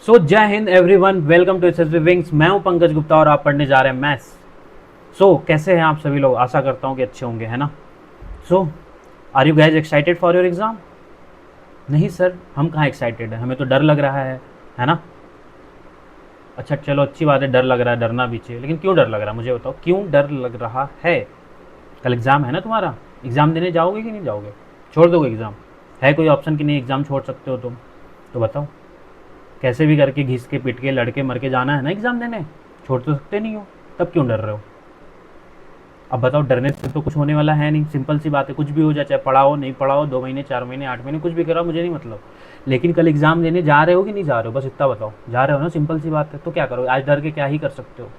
So Jai Hind everyone, welcome to SSB wings. मैं हूं पंकज गुप्ता और आप पढ़ने जा रहे हैं मैथ्स। कैसे हैं आप सभी लोग? आशा करता हूं कि अच्छे होंगे, है ना। Are you guys excited for your exam? नहीं सर, हम कहाँ एक्साइटेड हैं, हमें तो डर लग रहा है ना। अच्छा चलो, अच्छी बात है, डर लग रहा है, डरना भी चाहिए। लेकिन क्यों डर लग रहा है मुझे बताओ, क्यों डर लग रहा है? कल एग्ज़ाम है ना तुम्हारा, एग्ज़ाम देने जाओगे कि नहीं जाओगे? छोड़ दोगे एग्ज़ाम? है कोई ऑप्शन कि नहीं एग्ज़ाम छोड़ सकते हो तुम? तो बताओ, कैसे भी करके घिस के पिट के लड़के मर के जाना है ना एग्ज़ाम देने, छोड़ तो सकते नहीं हो। तब क्यों डर रहे हो? अब बताओ, डरने से तो कुछ होने वाला है नहीं। सिंपल सी बात है, कुछ भी हो जाए, चाहे पढ़ाओ नहीं पढ़ाओ, 2 महीने 4 महीने 8 महीने कुछ भी करो, मुझे नहीं मतलब। लेकिन कल एग्ज़ाम देने जा रहे हो कि नहीं जा रहे हो, बस इतना बताओ। जा रहे हो ना, सिंपल सी बात है। तो क्या करो आज डर के, क्या ही कर सकते हो।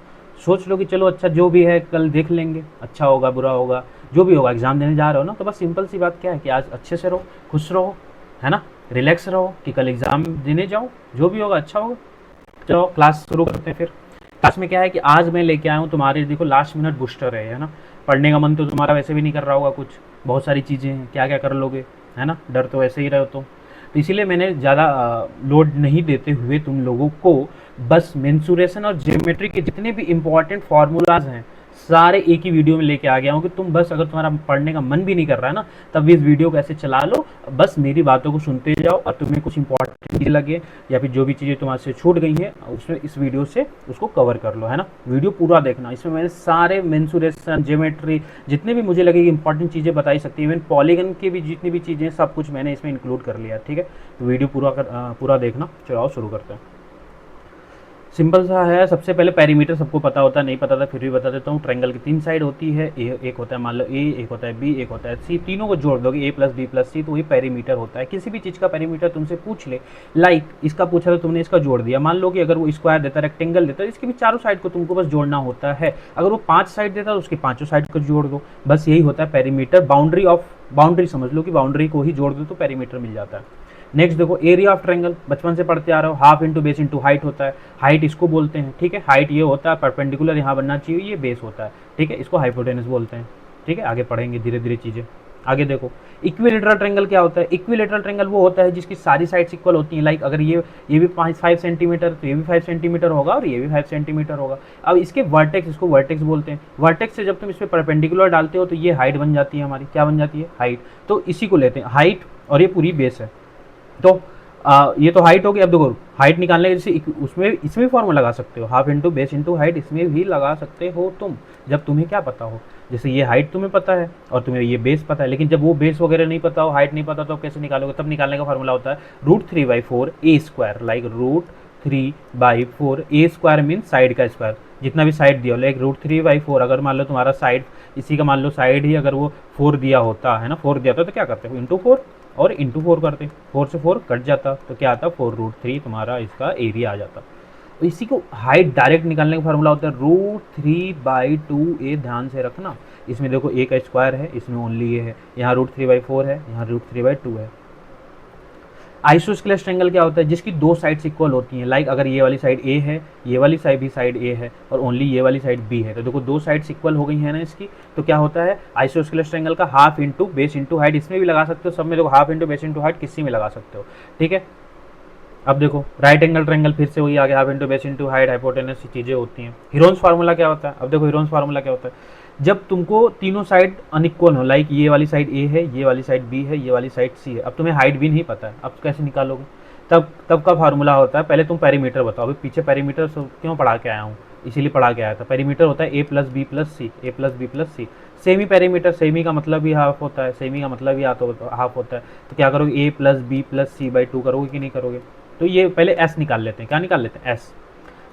सोच लो कि चलो अच्छा, जो भी है कल देख लेंगे, अच्छा होगा बुरा होगा जो भी होगा, एग्ज़ाम देने जा रहे हो ना, तो बस सिंपल सी बात क्या है कि आज अच्छे से रहो, खुश रहो, है ना, रिलैक्स रहो कि कल एग्ज़ाम देने जाओ, जो भी होगा अच्छा होगा। चलो क्लास शुरू करते हैं फिर। क्लास में क्या है कि आज मैं लेके आया हूँ तुम्हारे, देखो लास्ट मिनट बूस्टर है ना। पढ़ने का मन तो तुम्हारा वैसे भी नहीं कर रहा होगा, कुछ बहुत सारी चीज़ें हैं, क्या क्या कर लोगे, है ना, डर तो वैसे ही रहे हो तुम। तो इसीलिए मैंने ज़्यादा लोड नहीं देते हुए तुम लोगों को बस मेंसुरेशन और ज्योमेट्री के जितने भी इंपॉर्टेंट फार्मूलाज हैं सारे एक ही वीडियो में लेके आ गया हूँ कि तुम बस, अगर तुम्हारा पढ़ने का मन भी नहीं कर रहा है ना, तब भी इस वीडियो को ऐसे चला लो, बस मेरी बातों को सुनते जाओ, और तुम्हें कुछ इंपॉर्टेंट चीज़ लगे या फिर जो भी चीज़ें तुम्हारे से छूट गई हैं उसमें इस वीडियो से उसको कवर कर लो, है ना। वीडियो पूरा देखना, इसमें मैंने सारे मेंसुरेशन ज्योमेट्री जितने भी मुझे लगे इंपॉर्टेंट चीज़ें बताई सकती है, इवन पॉलीगन की भी जितनी भी चीज़ें सब कुछ मैंने इसमें इंक्लूड कर लिया, ठीक है। तो वीडियो पूरा देखना। चलो आओ शुरू करते हैं। सिंपल सा है। सबसे पहले पेरीमीटर सबको पता होता है, नहीं पता था फिर भी बता देता हूँ। ट्रायंगल की 3 साइड होती है, एक होता है मान लो ए, एक होता है बी, एक होता है सी, तीनों को जोड़ दोगे ए प्लस बी प्लस सी, तो वही पेरीमीटर होता है। किसी भी चीज़ का पेरीमीटर तुमसे पूछ ले, लाइक इसका पूछा तो तुमने इसका जोड़ दिया। मान लो कि अगर वो स्क्वायर देता, रेक्टेंगल देता, इसकी भी चारों साइड को तुमको बस जोड़ना होता है। अगर वो 5 साइड देता तो उसकी पाँचों साइड को जोड़ दो, बस यही होता है पेरीमीटर। बाउंड्री समझ लो कि बाउंड्री को ही जोड़ दो तो पेरीमीटर मिल जाता है। नेक्स्ट देखो, एरिया ऑफ ट्रायंगल बचपन से पढ़ते आ रहे हो, half into base into height होता है। हाइट इसको बोलते हैं, ठीक है। हाइट ये होता है, परपेंडिकुलर यहाँ बनना चाहिए, ये बेस होता है, ठीक है। इसको हाइपोटेनस बोलते हैं, ठीक है। आगे पढ़ेंगे धीरे धीरे चीज़ें। आगे देखो, इक्विलेटरल ट्रायंगल क्या होता है? इक्विलेटरल ट्रायंगल वो होता है जिसकी सारी साइड्स इक्वल होती हैं। लाइक अगर ये भी 5 सेंटीमीटर, तो ये भी 5 सेंटीमीटर होगा और ये भी 5 सेंटीमीटर होगा। अब इसके वर्टेक्स, इसको वर्टेक्स बोलते हैं। वर्टेक्स से जब तुम इस पर परपेंडिकुलर डालते हो तो ये हाइट बन जाती है हमारी। क्या बन जाती है? हाइट। तो इसी को लेते हैं हाइट, और ये पूरी बेस है। तो ये तो हाइट होगी। अब देखो, हाइट निकालने के जैसे उसमें इसमें भी फॉर्मूला लगा सकते हो, half into base into height, इसमें भी लगा सकते हो तुम, जब तुम्हें क्या पता हो। जैसे ये हाइट तुम्हें पता है और तुम्हें ये बेस पता है, लेकिन जब वो बेस वगैरह नहीं पता हो, हाइट नहीं पता, तो आप कैसे निकालोगे? तब निकालने का फॉर्मूला होता है √3/4 ए स्क्वायर। लाइक √3/4 ए स्क्वायर मीन साइड का स्क्वायर, जितना भी साइड दिया हो। लाइक √3/4, अगर मान लो तुम्हारा साइड, इसी का मान लो साइड ही अगर वो 4 दिया होता है ना, 4 दिया होता तो क्या करते हो? इंटू 4 और इंटू 4 करते, 4 से 4 कट जाता, तो क्या आता? 4√3 तुम्हारा इसका एरिया आ जाता। तो इसी को हाइट डायरेक्ट निकालने का फार्मूला होता है √3/2 ए। ध्यान से रखना, इसमें देखो ए का स्क्वायर है, इसमें ओनली ये है, यहाँ √3/4 है, यहाँ √3/2 है। आइसोस्केलेस ट्रायंगल क्या होता है? जिसकी दो साइड्स इक्वल होती हैं। लाइक अगर ये वाली साइड ए है, ये वाली साइड भी साइड ए है, और ओनली ये वाली साइड बी है, तो देखो दो साइड्स इक्वल हो गई है ना इसकी। तो क्या होता है? आइसोस्केलेस ट्रायंगल का half into base into height, इसमें भी लगा सकते हो, सब में देखो half into base into height किसी में लगा सकते हो, ठीक है। अब देखो राइट एंगल ट्रायंगल, फिर से वही आ गया, half into base into height, hypotenuse, चीज़ें होती हैं। हीरोन्स फार्मूला क्या होता है? अब देखो हीरोन्स फार्मूला क्या होता है? जब तुमको तीनों साइड अनइक्वल हो, लाइक ये वाली साइड ए है, ये वाली साइड बी है, ये वाली साइड सी है, अब तुम्हें हाइट भी नहीं पता है, अब कैसे निकालोगे? तब का फार्मूला होता है, पहले तुम पेरीमीटर बताओ। अभी पीछे पेरीमीटर क्यों पढ़ा के आया हूँ, इसीलिए पढ़ा के आया था। पेरीमीटर होता है ए प्लस बी प्लस सी, ए प्लस बी प्लस सी। सेमी पेरीमीटर, सेमी का मतलब भी हाफ होता है, सेमी का मतलब भी हाफ होता है। तो क्या करोगे? A plus B plus C by 2 करोगे कि नहीं करोगे? तो ये पहले एस निकाल लेते हैं। क्या निकाल लेते हैं? एस।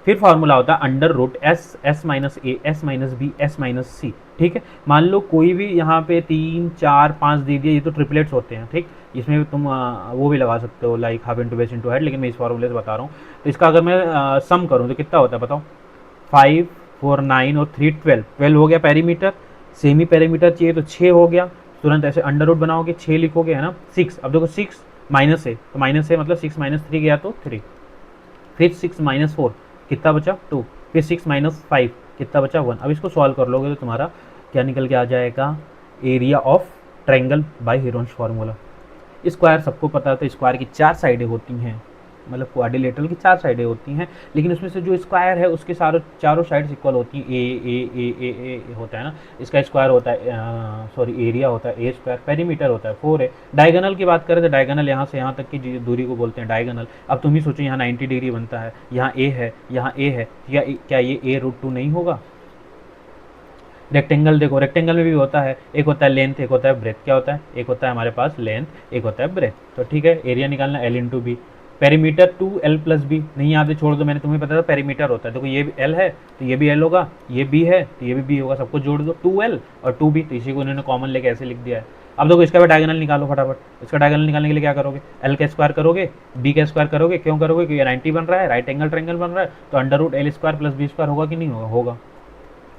फिर फार्मूला होता है under root s, s minus a, s minus b, s minus c, ठीक है। मान लो कोई भी यहाँ पे 3 4 5 दे दिए, ये तो ट्रिपलेट्स होते हैं, ठीक। इसमें तुम वो भी लगा सकते हो, like half into base into height, लेकिन मैं इस फार्मूले से बता रहा हूँ। तो इसका अगर मैं सम करूँ तो कितना होता है बताओ? 5 4 9 और 3 12, 12 हो गया पेरीमीटर। सेमी पेरीमीटर चाहिए तो 6 हो गया। तुरंत ऐसे अंडर रूट बनाओगे, 6 लिखोगे, है ना। 6, अब देखो 6 माइनस है, तो माइनस है मतलब 6 माइनस 3 गया तो 3। फिर 6 माइनस 4 कितना बचा? 2। फिर 6 माइनस 5 कितना बचा? 1। अब इसको सॉल्व कर लोगे तो तुम्हारा क्या निकल के आ जाएगा? Area of triangle by Heron's formula. Square सबको पता है, तो स्क्वायर की 4 साइडें होती हैं, मतलब क्वाड्रिलेटरल की 4 साइडें होती हैं, लेकिन उसमें से जो स्क्वायर है उसके चारों साइड्स इक्वल होती हैं। ए होता है ना, इसका स्क्वायर होता है, सॉरी एरिया होता है ए स्क्वायर, पेरीमीटर होता है 4 है। डायगोनल की बात करें तो डायगोनल यहाँ से यहाँ तक की दूरी को बोलते हैं डायगोनल। अब तुम ही सोचो, यहाँ 90 डिग्री बनता है, यहाँ ए है, यहाँ ए है, क्या ये a√2 नहीं होगा? रेक्टेंगल देखो, रेक्टेंगल में भी होता है, एक होता है लेंथ, एक होता है ब्रेथ। क्या होता है? एक होता है हमारे पास लेंथ, एक होता है ब्रेथ। तो ठीक है, एरिया निकालना L into B. Perimeter 2L plus B, नहीं याद है छोड़ दो, मैंने तुम्हें पता था पेरीमीटर होता है। देखो ये भी L है तो ये भी L होगा, ये B है तो ये भी B होगा, सबको जोड़ दो 2L और 2B, तो इसी को इन्होंने कॉमन लेके ऐसे लिख दिया है। अब देखो इसका भी डायगोनल निकालो फटाफट। इसका डायगोनल निकालने के लिए क्या करोगे? L का स्क्वायर करोगे, B का स्क्वायर करोगे। क्यों करोगे? क्योंकि 90 बन रहा है, राइट एंगल ट्रायंगल बन रहा है, तो under root L square plus B square होगा कि नहीं होगा? होगा।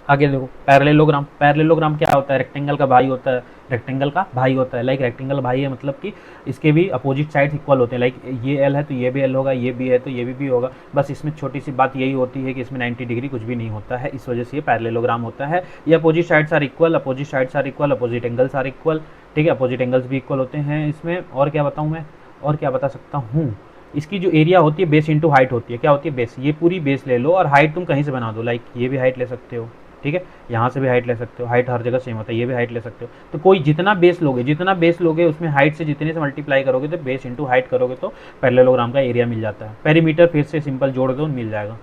आगे देखो पैरेललोग्राम। पैरेललोग्राम क्या होता है? रेक्टेंगल का भाई होता है, रेक्टेंगल का भाई होता है। लाइक रेक्टेंगल भाई है मतलब कि इसके भी अपोजिट साइड इक्वल होते हैं। लाइक ये एल है तो ये भी एल होगा, ये बी है तो ये भी होगा। बस इसमें छोटी सी बात यही होती है कि इसमें 90 डिग्री कुछ भी नहीं होता है, इस वजह से ये पैरेललोग्राम होता है। ये opposite sides are equal, opposite sides are equal, opposite angles are equal. ठीक है, अपोजिट एंगल्स भी इक्वल होते हैं इसमें। और क्या बताऊँ मैं, और क्या बता सकता हूँ? इसकी जो एरिया होती है बेस इंटू हाइट होती है। क्या होती है? बेस। ये पूरी बेस ले लो और हाइट तुम कहीं से बना दो, लाइक ये भी हाइट ले सकते हो, ठीक है, यहाँ से भी हाइट ले सकते हो, हाइट हर जगह सेम होता है, ये भी हाइट ले सकते हो। तो कोई जितना बेस लोगे, जितना बेस लोगे उसमें हाइट से जितने से मल्टीप्लाई करोगे, तो बेस इंटू हाइट करोगे तो पैरेललोग्राम का एरिया मिल जाता है। पेरीमीटर फिर से सिंपल जोड़ दो, मिल जाएगा।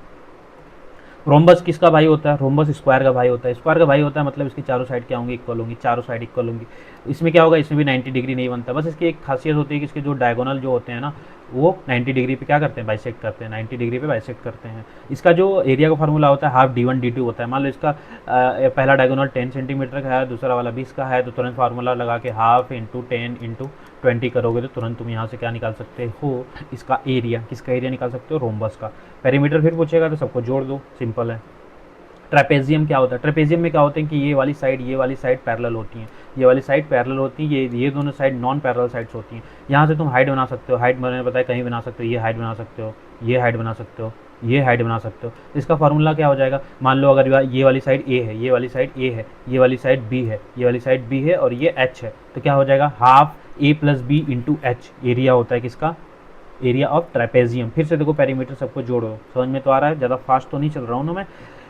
रोम्बस किसका भाई होता है? रोम्बस स्क्वायर का भाई होता है। स्क्वायर का भाई होता है मतलब इसकी चारों साइड क्या होंगी? इक्वल होंगी, चारों साइड इक्वल होंगी। इसमें क्या होगा? इसमें भी 90 डिग्री नहीं बनता। बस इसकी एक खासियत होती है कि इसके जो डायगोनल जो होते हैं ना, वो 90 डिग्री पे क्या करते हैं? बाइसेक्ट करते हैं, 90 डिग्री पे बाइसेक्ट करते हैं। इसका जो एरिया का फार्मूला होता है हाफ d1 d2 होता है। मान लो इसका पहला डायगोनल 10 सेंटीमीटर का है, दूसरा वाला 20 का है, तो तुरंत फार्मूला लगा के हाफ इंटू 10 इंटू 20 करोगे तो तुरंत तुम यहाँ से क्या निकाल सकते हो? इसका एरिया। किसका एरिया निकाल सकते हो? रोम्बस का। पेरीमीटर फिर पूछेगा तो सबको जोड़ दो, सिंपल है। ट्रेपेजियम क्या होता है? ट्रेपेजियम में क्या होते हैं कि ये वाली साइड पैरेलल होती हैं, ये वाली साइड पैरेलल होती है, ये दोनों साइड नॉन पैरेलल साइड्स होती हैं। यहाँ से तुम हाइट बना सकते हो, हाइट मैंने बताया कहीं बना सकते हो, ये हाइट बना सकते हो, ये हाइट बना सकते हो, ये हाइट बना सकते हो। इसका फार्मूला क्या हो जाएगा? मान लो अगर ये वाली साइड ए है, ये वाली साइड ए है, ये वाली साइड बी है, ये वाली साइड बी है और ये एच है, तो क्या हो जाएगा? Half a plus B into h area होता है किसका? Area of trapezium. फिर से देखो पेरीमीटर सबको जोड़ो, समझ में तो आ रहा है? ज़्यादा फास्ट तो नहीं चल रहा हूँ ना मैं,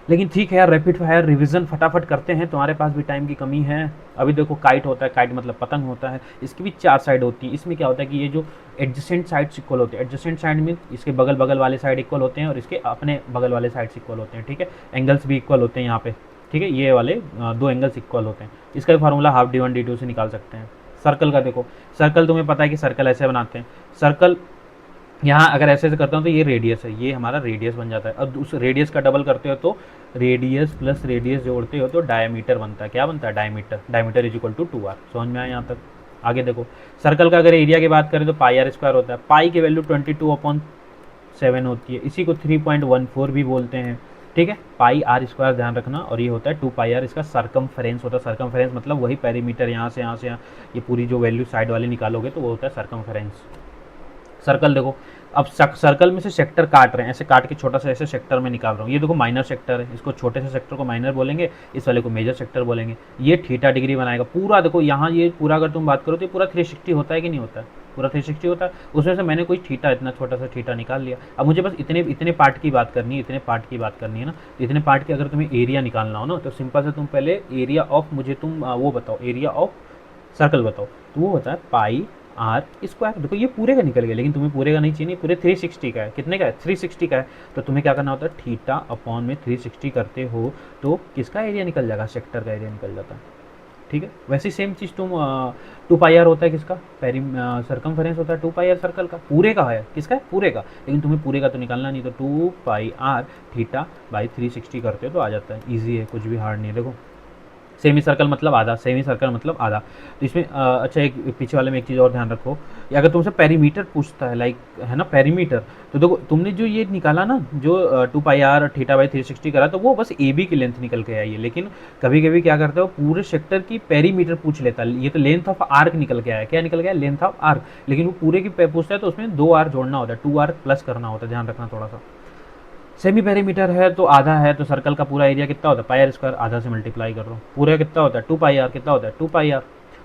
लेकिन ठीक है यार, रैपिड फायर रिवीजन फटाफट करते हैं, तुम्हारे पास भी टाइम की कमी है। अभी देखो काइट होता है, काइट मतलब पतंग होता है, इसकी भी 4 साइड होती है। इसमें क्या होता है कि ये जो एडजेसेंट साइड्स इक्वल होते हैं, एडजेसेंट साइड में इसके बगल बगल वाले साइड इक्वल होते हैं और इसके अपने बगल वाले साइड्स इक्वल होते हैं, ठीक है। एंगल्स भी इक्वल होते हैं यहाँ पे, ठीक है, ये वाले 2 एंगल्स इक्वल होते हैं। इसका भी फार्मूला हाफ d1 d2 से निकाल सकते हैं। सर्कल का देखो, सर्कल तुम्हें पता है कि सर्कल ऐसे बनाते हैं। सर्कल यहाँ अगर ऐसे ऐसे करता हूँ तो ये रेडियस है, ये हमारा रेडियस बन जाता है। अब उस रेडियस का डबल करते हो तो रेडियस प्लस रेडियस जोड़ते हो तो डायमीटर बनता है। क्या बनता है? Diameter. Diameter is equal to 2r। समझ में आया यहाँ तक? आगे देखो, सर्कल का अगर एरिया की बात करें तो पाई आर स्क्वायर होता है। पाई की वैल्यू 22/7 होती है, इसी को 3.14 भी बोलते हैं, ठीक है। पाई आर स्क्वायर ध्यान रखना, और ये होता है 2 पाई आर, इसका सर्कमफेरेंस होता है। सर्कमफेरेंस मतलब वही पेरीमीटर, यहाँ से यहाँ ये पूरी जो वैल्यू साइड वाली निकालोगे तो वो होता है सर्कमफेरेंस। सर्कल देखो, अब सर्कल में से सेक्टर काट रहे हैं, ऐसे काट के छोटा सा ऐसे सेक्टर में निकाल रहा हूँ। ये देखो माइनर सेक्टर है, इसको छोटे से सेक्टर को माइनर बोलेंगे, इस वाले को मेजर सेक्टर बोलेंगे। ये थीटा डिग्री बनाएगा पूरा। देखो यहाँ ये पूरा अगर तुम बात करो तो ये पूरा 360 होता है कि नहीं होता है? पूरा 360 होता है। उसमें से मैंने कोई थीटा, इतना छोटा सा थीटा निकाल लिया। अब मुझे बस इतने पार्ट की बात करनी है, इतने पार्ट की बात करनी है ना। तो इतने पार्ट की अगर तुम्हें एरिया निकालना हो ना, तो सिंपल से तुम पहले एरिया ऑफ, मुझे तुम वो बताओ, एरिया ऑफ सर्कल बताओ। तो वो होता है पाई आर स्क्वायर। देखो ये पूरे का निकल गया, लेकिन तुम्हें पूरे का नहीं चाहिए, पूरे 360 का है। कितने का है? 360 का है। तो तुम्हें क्या करना होता है? थीटा अपॉन में 360 करते हो तो किसका एरिया निकल जाएगा? सेक्टर का एरिया निकल जाता है, ठीक है। वैसे सेम चीज़ तुम 2 पाई आर होता है किसका? सर्कमफेरेंस होता है 2 पाई आर सर्कल का। पूरे का है, किसका है? पूरे का। लेकिन तुम्हें पूरे का तो निकालना नहीं, तो 2 पाई आर थीटा बाई 360 करते हो तो आ जाता है। ईजी है, कुछ भी हार्ड नहीं है। देखो सेमी सर्कल मतलब आधा, सेमी सर्कल मतलब आधा। तो इसमें अच्छा एक पीछे वाले में एक चीज़ और ध्यान रखो, अगर तुमसे पेरीमीटर पूछता है, लाइक है ना पेरीमीटर, तो देखो तुमने जो ये निकाला ना, जो 2 पाई आर थीटा बाई 360 करा, तो वो बस ए बी की लेंथ निकल के आई है। लेकिन कभी कभी क्या करता है, वो पूरे सेक्टर की पेरीमीटर पूछ लेता है। ये तो लेंथ ऑफ आर्क निकल के आया, क्या निकल गया? Length of arc. लेकिन वो पूरे की पूछता है तो उसमें 2 आर जोड़ना होता है, 2 आर प्लस करना होता है, ध्यान रखना थोड़ा सा। सेमी पेरीमीटर है तो आधा है, तो सर्कल का पूरा एरिया कितना होता है? पाई आर स्क्वायर, आधा से मल्टीप्लाई कर रहा हूँ। पूरा कितना होता है? 2 पाई आर। कितना होता है? 2 पाई आर।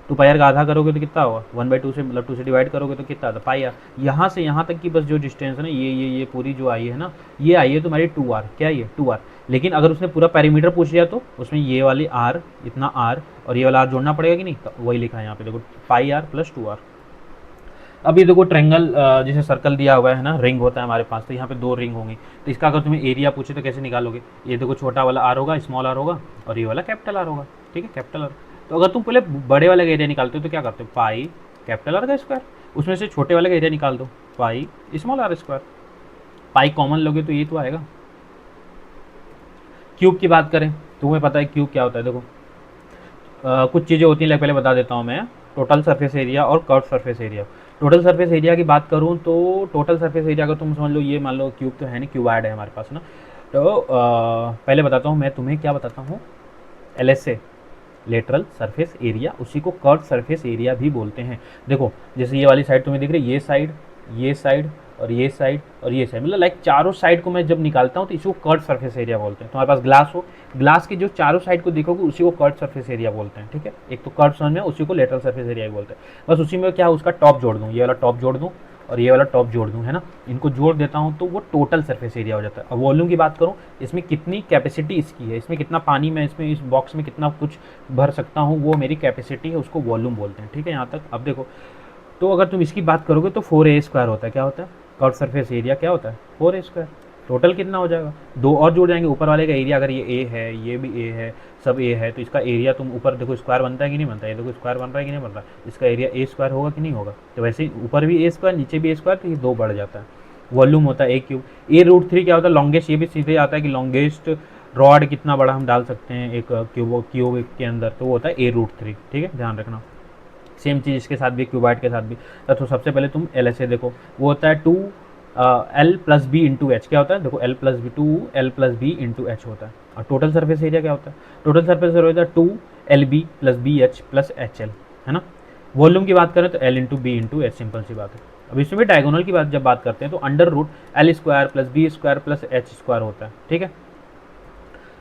टू पाई आर का आधा करोगे तो कितना होगा, 1/2 से मतलब 2 से डिवाइड करोगे तो कितना आता है पाई आर। यहाँ से यहाँ तक की बस जो डिस्टेंस है ना, ये पूरी जो आई है ना, ये आई है तुम्हारी 2r, क्या ये 2r। लेकिन अगर उसने पूरा पेरीमीटर पूछ लिया तो उसमें ये वाली आर, इतना आर और ये वाला आर जोड़ना पड़ेगा कि नहीं, तो वही लिखा है यहाँ पे देखो, पाई आर प्लस 2r। अब ये देखो ट्रेंगल जैसे सर्कल दिया हुआ है ना, रिंग होता है हमारे पास, तो यहाँ पे 2 रिंग होंगी, तो इसका अगर तुम्हें एरिया पूछे तो कैसे निकालोगे, ये देखो छोटा वाला आर होगा, स्मॉल आर होगा, और ये वाला कैपिटल आर होगा, ठीक है, कैपिटल आर। तो अगर तुम पहले बड़े वाले का एरिया निकालते हो तो क्या करते हो, पाई कैपिटल आर का स्क्वायर, उसमें से छोटे वाले का एरिया निकाल दो, pi small R square. Pi common लोगे तो ये तो आएगा। क्यूब की बात करें, तुम्हें पता है क्यूब क्या होता है, देखो कुछ चीज़ें होती हैं, पहले बता देता हूँ मैं। टोटल सरफेस एरिया और curve surface area. Total surface area की बात करूँ तो टोटल सरफेस एरिया अगर तुम समझ लो, ये मान लो क्यूब तो है नहीं, क्यूबाइड है हमारे पास ना, तो पहले बताता हूँ मैं तुम्हें क्या बताता हूँ, LSA लेटरल सरफेस एरिया, उसी को कर्व सरफेस एरिया भी बोलते हैं। देखो जैसे ये वाली साइड तुम्हें दिख रही है, ये साइड, ये साइड और ये साइड और ये साइड, मतलब लाइक चारों साइड को मैं जब निकालता हूँ तो इसी को कर्व सरफेस एरिया बोलते हैं। तुम्हारे पास ग्लास हो, ग्लास की जो चारों साइड को देखोगे उसी को कर्व सरफेस एरिया बोलते हैं, ठीक है। एक तो कर्व समझ में, उसी को लेटरल सरफेस एरिया बोलते हैं। बस उसी में क्या उसका टॉप जोड़ दूँ, ये वाला टॉप जोड़ दूँ और ये वाला टॉप जोड़ दूँ, है ना, इनको जोड़ देता हूँ तो वो टोटल सरफेस एरिया हो जाता है। अब वॉल्यूम की बात करूँ, इसमें कितनी कैपेसिटी इसकी है, इसमें कितना पानी मैं इसमें इस बॉक्स में कितना कुछ भर सकता हूँ, वो मेरी कैपेसिटी है, उसको वॉल्यूम बोलते हैं, ठीक है यहाँ तक। अब देखो, तो अगर तुम इसकी बात करोगे तो 4a स्क्वायर होता है, क्या होता है, कर्व सरफेस एरिया क्या होता है, 4a स्क्वायर। टोटल कितना हो जाएगा, 2 और जुड़ जाएंगे, ऊपर वाले का एरिया अगर ये a है, ये भी a है, सब a है, तो इसका एरिया तुम ऊपर देखो स्क्वायर बनता है कि नहीं बनता है, ये देखो स्क्वायर बन रहा है कि नहीं बन रहा है, इसका एरिया a स्क्वायर होगा कि नहीं होगा, तो वैसे ही ऊपर भी a स्क्वायर नीचे भी a स्क्वायर, तो ये 2 बढ़ जाता है। वॉल्यूम होता है a क्यूब। a√3 क्या होता है, लॉन्गेस्ट, ये भी सीधे आता है कि लॉन्गेस्ट रॉड कितना बड़ा हम डाल सकते हैं एक क्यूब के अंदर, तो वो होता है a√3, ठीक है, ध्यान रखना। सेम चीज़ इसके साथ भी, क्यूबाइड के साथ भी। तो सबसे पहले तुम LSA देखो, वो होता है 2 L plus B into H, क्या होता है, देखो L plus B, 2L+B into H होता है। और टोटल सरफेस एरिया क्या होता है, टोटल सरफेस एरिया होता है 2LB plus BH plus HL, है ना। वॉल्यूम की बात करें तो L into b into h, simple सी बात है। अब इसमें भी डायगोनल की बात जब बात करते हैं तो under root L² plus B² plus H² होता है, ठीक है।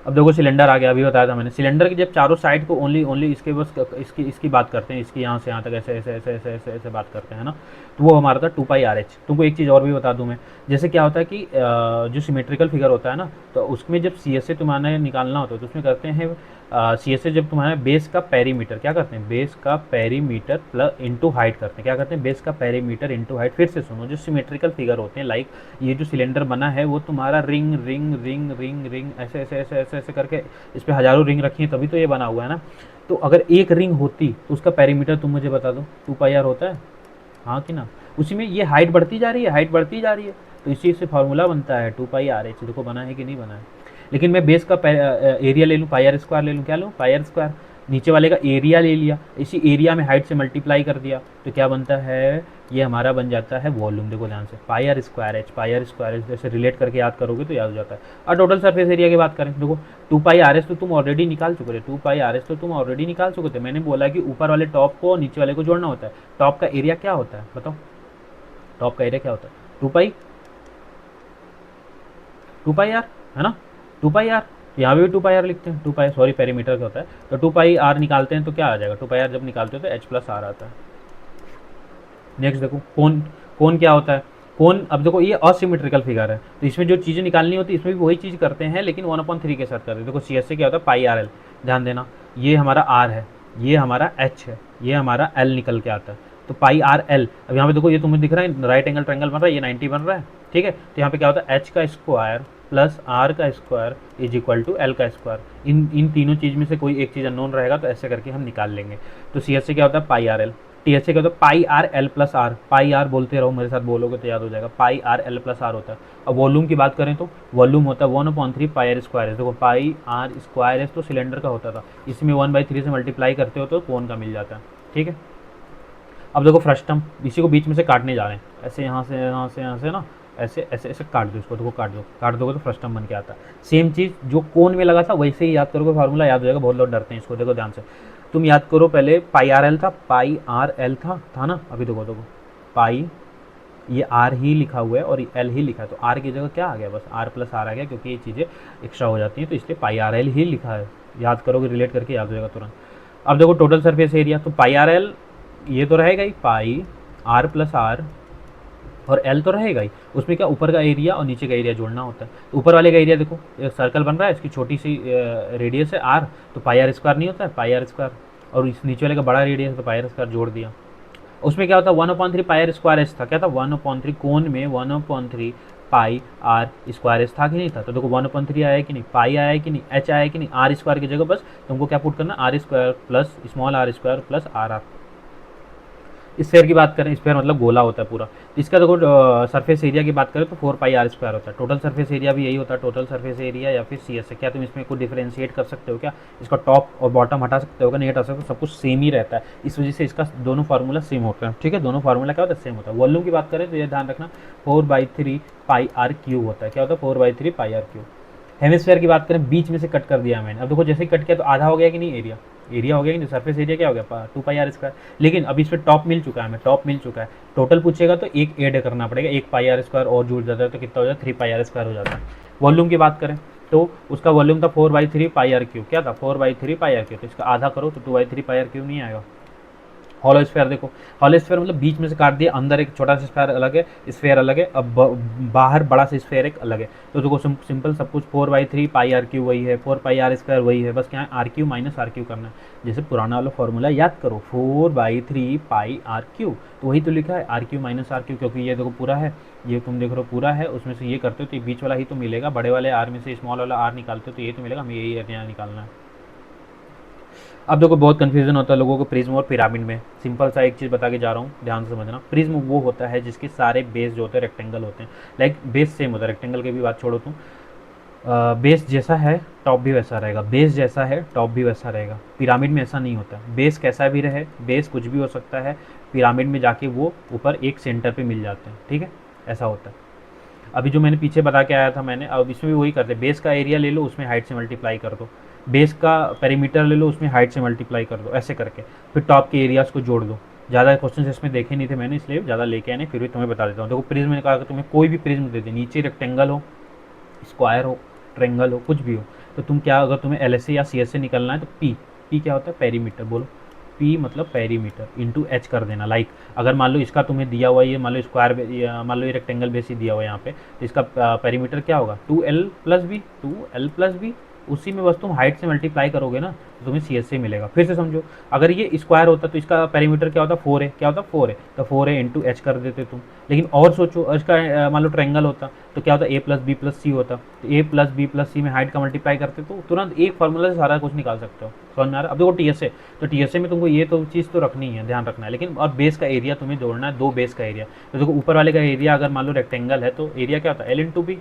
अब देखो सिलेंडर आ गया, अभी बताया था मैंने, सिलेंडर की जब चारों साइड को ओनली इसके बस इसकी बात करते हैं, इसकी यहाँ से यहाँ तक ऐसे ऐसे ऐसे ऐसे ऐसे ऐसे बात करते हैं ना, तो वो हमारा था 2πRh। तुमको एक चीज़ और भी बता दूँ मैं, जैसे क्या होता है कि जो सिमेट्रिकल फिगर होता है ना, तो उसमें जब CSA तुम्हारा निकालना होता है तो उसमें करते हैं CSA, जब तुम्हारा बेस का पेरीमीटर, क्या करते हैं, बेस का पेरीमीटर प्लस इंटू हाइट करते हैं, क्या करते हैं, बेस का पेरीमीटर इंटू हाइट। फिर से सुनो, जो सिमेट्रिकल फिगर होते हैं, लाइक ये जो सिलेंडर बना है वो तुम्हारा ring ring ring ring ring ऐसे ऐसे ऐसे ऐसे ऐसे करके इस पर हज़ारों रिंग रखी है, तभी तो ये बना हुआ है ना। तो अगर एक रिंग होती तो उसका पेरीमीटर तुम मुझे बता दो, 2πr होता है, हाँ कि ना। उसी में ये हाइट बढ़ती जा रही है, हाइट बढ़ती जा रही है, तो इसी से फार्मूला बनता है 2πRh। देखो बना है कि नहीं बना है। लेकिन मैं बेस का एरिया ले लूँ, πr² ले लूँ, क्या लूँ, πr², नीचे वाले का एरिया ले लिया, इसी एरिया में हाइट से मल्टीप्लाई कर दिया, तो क्या बनता है, ये हमारा बन जाता है वॉल्यूम। देखो ध्यान से, πr²h जैसे रिलेट करके याद करोगे तो याद हो जाता है। और टोटल सरफेस एरिया की बात करें, देखो 2πRh तो तुम ऑलरेडी निकाल चुके थे, 2πRh तो तुम ऑलरेडी निकाल चुके थे। मैंने बोला कि ऊपर वाले टॉप को नीचे वाले को जोड़ना होता है। टॉप का एरिया क्या होता है बताओ, टॉप का एरिया क्या होता है, 2πr है ना, 2πr, यहाँ भी 2πr लिखते हैं, 2π सॉरी पेरीमीटर का होता है, तो 2πr निकालते हैं तो क्या आ जाएगा, 2πr जब निकालते हो तो h+r आता है। नेक्स्ट देखो कोण, कोण क्या होता है, कोण, अब देखो ये असिमेट्रिकल फिगर है, तो इसमें जो चीज़ें निकालनी होती है इसमें भी वही चीज़ करते हैं, लेकिन 1/3 के साथ करते हैं। देखो CSA क्या होता है, πRl, ध्यान देना, ये हमारा r है, ये हमारा h है, ये हमारा l निकल के आता है, तो πRl। अब यहाँ पे देखो ये तुम्हें दिख रहा है राइट एंगल ट्रायंगल बन रहा है, ये 90 बन रहा है, ठीक है। तो यहाँ पे क्या होता है, h का स्क्वायर प्लस r का square is equal to l का स्क्वायर। इन तीनों चीज़ में से कोई एक चीज़ अननोन रहेगा तो ऐसे करके हम निकाल लेंगे। तो CSA क्या होता है, πRl, TSA क्या होता है, πRl प्लस r, πr बोलते रहो, मेरे साथ बोलोगे तो याद हो जाएगा, πRl प्लस r होता है। अब वॉल्यूम की बात करें तो वॉल्यूम होता है 1/3 πr²। देखो πr² तो सिलेंडर का होता था, इसमें 1/3 से मल्टीप्लाई करते हो तो कोण का मिल जाता है, ठीक है। अब देखो फ्रस्टम, इसी को बीच में से काटने जा रहे हैं, ऐसे यहाँ से यहाँ से यहाँ से ना, ऐसे ऐसे ऐसे काट दो इसको, देखो काट दोगे तो फ्रस्टम बन के आता है। सेम चीज़ जो कोण में लगा था वैसे ही याद करोगे, फार्मूला याद हो जाएगा। बहुत लोग डरते हैं इसको, देखो ध्यान से, तुम याद करो, पहले πRl था, πRl था ना, अभी देखो पाई, ये r ही लिखा हुआ है और l ही लिखा है, तो r की जगह क्या आ गया, बस r+r आ गया, क्योंकि ये चीज़ें एक्स्ट्रा हो जाती हैं, तो इसलिए πRl ही लिखा है। याद करोगे, रिलेट करके याद हो जाएगा तुरंत। अब देखो टोटल सरफेस एरिया, तो पाई आर एल ये तो रहेगा ही, पाई आर प्लस आर, और एल तो रहेगा ही। उसमें क्या ऊपर का एरिया और नीचे का एरिया जोड़ना होता है। तो ऊपर वाले का एरिया देखो, एक सर्कल बन रहा है, इसकी छोटी सी रेडियस है आर, तो पाई आर स्क्वायर नहीं होता है, पाई आर स्क्वायर, और इस नीचे वाले का बड़ा रेडियस है तो पाई आर स्क्वायर जोड़ दिया। उसमें क्या होता है 1/3 पाई आर स्क्वायर एच था, क्या था 1/3 कोण में 1/3 पाई आर स्क्वायर एच था कि नहीं था। तो देखो 1/3 आया कि नहीं, पाई आया कि नहीं, एच आया कि नहीं, आर स्क्वायर की जगह बस तुमको क्या पुट करना, R square plus small R square plus R R. Sphere की बात करें, स्फेयर मतलब गोला होता है पूरा, इसका देखो सरफेस एरिया की बात करें तो 4 पाई आर स्क्वायर होता है। टोटल सरफेस एरिया भी यही होता है, टोटल सरफेस एरिया या फिर सी एस है। क्या तुम इसमें कोई डिफरेंशिएट कर सकते हो क्या, इसका टॉप और बॉटम हटा सकते हो क्या, नहीं हटा सकते, सब कुछ सेम ही रहता है। इस वजह से इसका दोनों फार्मूला सेम होता है, ठीक है, दोनों फार्मूला क्या होता है, सेम होता है। वॉल्यूम की बात करें तो ये ध्यान रखना 4/3 पाई आर क्यूब होता है। क्या होता है 4/3 पाई आर क्यूब। हेमिस्फेयर की बात करें, बीच में से कट कर दिया मैंने, अब देखो जैसे ही कट किया तो आधा हो गया कि नहीं एरिया, एरिया हो गया कि नहीं, सरफेस एरिया क्या हो गया 2 पाई आर स्क्वायर। लेकिन अभी इस पर टॉप मिल चुका है हमें, टॉप मिल चुका है। टोटल पूछेगा तो एक ऐड करना पड़ेगा, एक पाई आर स्क्वायर और जुड़ जाता है तो कितना हो जाता है 3 पाई आर स्क्वायर हो जाता है। वॉल्यूम की बात करें तो उसका वॉल्यूम था 4/3 पाई आर क्यूब, क्या था 4/3 पाई आर क्यूब, तो इसका आधा करो तो 2/3 पाई आर क्यूब नहीं आएगा। हॉलो स्फेयर देखो, हॉलो स्फेयर मतलब बीच में से काट दिया, अंदर एक छोटा सा स्फेयर अलग है, स्फेयर अलग है, अब बाहर बड़ा सा स्फेयर एक अलग है। तो देखो सिंपल सब कुछ 4/3 पाई आर क्यू वही है, 4 पाई आर स्क्वायर वही है, बस क्या है R Q minus R Q करना है। जैसे पुराना वाला फॉर्मूला याद करो 4/3 पाई आर क्यू, तो वही तो लिखा है R Q minus R Q, क्योंकि ये देखो पूरा है, ये तुम देख रहे हो पूरा है, उसमें से ये करते हो तो ये बीच वाला ही तो मिलेगा, बड़े वाले आर में से स्मॉल वाला आर निकालते हो तो ये तो मिलेगा, हमें यही एरिया निकालना है। अब देखो बहुत कन्फ्यूजन होता है लोगों को प्रिज्म और पिरामिड में। सिंपल सा एक चीज़ बता के जा रहा हूँ, ध्यान से समझना। प्रिज्म वो होता है जिसके सारे बेस जो होते हैं रेक्टेंगल होते हैं, लाइक बेस सेम होता है, रेक्टेंगल की भी बात छोड़ो तुम, बेस जैसा है टॉप भी वैसा रहेगा, बेस जैसा है टॉप भी वैसा रहेगा। पिरामिड में ऐसा नहीं होता, बेस कैसा भी रहे, बेस कुछ भी हो सकता है, पिरामिड में जाके वो ऊपर एक सेंटर पे मिल जाते हैं, ठीक है, ऐसा होता है। अभी जो मैंने पीछे बता के आया था मैंने, अब इसमें भी वही करते हैं, बेस का एरिया ले लो उसमें हाइट से मल्टीप्लाई कर दो, बेस का पेरीमीटर ले लो उसमें हाइट से मल्टीप्लाई कर दो, ऐसे करके फिर टॉप के एरियाज को जोड़ दो। ज़्यादा क्वेश्चन इसमें देखे नहीं थे मैंने, इसलिए ज़्यादा लेके आए नहीं, फिर भी तुम्हें बता देता हूँ। देखो प्रिज्म ने कहा कि तुम्हें कोई भी प्रिज्म दे दे, नीचे रेक्टेंगल हो, स्क्वायर हो, ट्रेंगल हो, कुछ भी हो, तो तुम क्या, अगर तुम्हें एल एस से या सी एस से निकलना है तो पी, पी क्या होता है पेरीमीटर, बोलो पी मतलब पेरीमीटर इंटू एच कर देना। लाइक अगर मान लो इसका तुम्हें दिया हुआ ये, मान लो स्क्वायर, मान लो ये रेक्टेंगल बेस ही दिया हुआ है यहाँ पे, तो इसका पेरीमीटर क्या होगा 2L+B, उसी में बस तुम हाइट से मल्टीप्लाई करोगे ना तो तुम्हें सी एस से मिलेगा। फिर से समझो, अगर ये स्क्वायर होता तो इसका पेरीमीटर क्या होता 4 है, क्या होता 4 है, तो 4 है इंटू एच कर देते तुम। लेकिन और सोचो इसका मान लो ट्रायंगल होता तो क्या होता A+B+C होता, तो A+B+C में हाइट का मल्टीप्लाई करते तो तुरंत एक फार्मूला से सारा कुछ निकाल सकते हो। समझ में आ रहा है। अब देखो टीएसए, तो टीएसए में तुमको ये तो चीज़ तो रखनी है, ध्यान रखना है, लेकिन और बेस का एरिया तुम्हें जोड़ना है, दो बेस का एरिया। तो देखो ऊपर वाले का एरिया अगर मान लो रेक्टेंगल है तो एरिया क्या होता है L×B,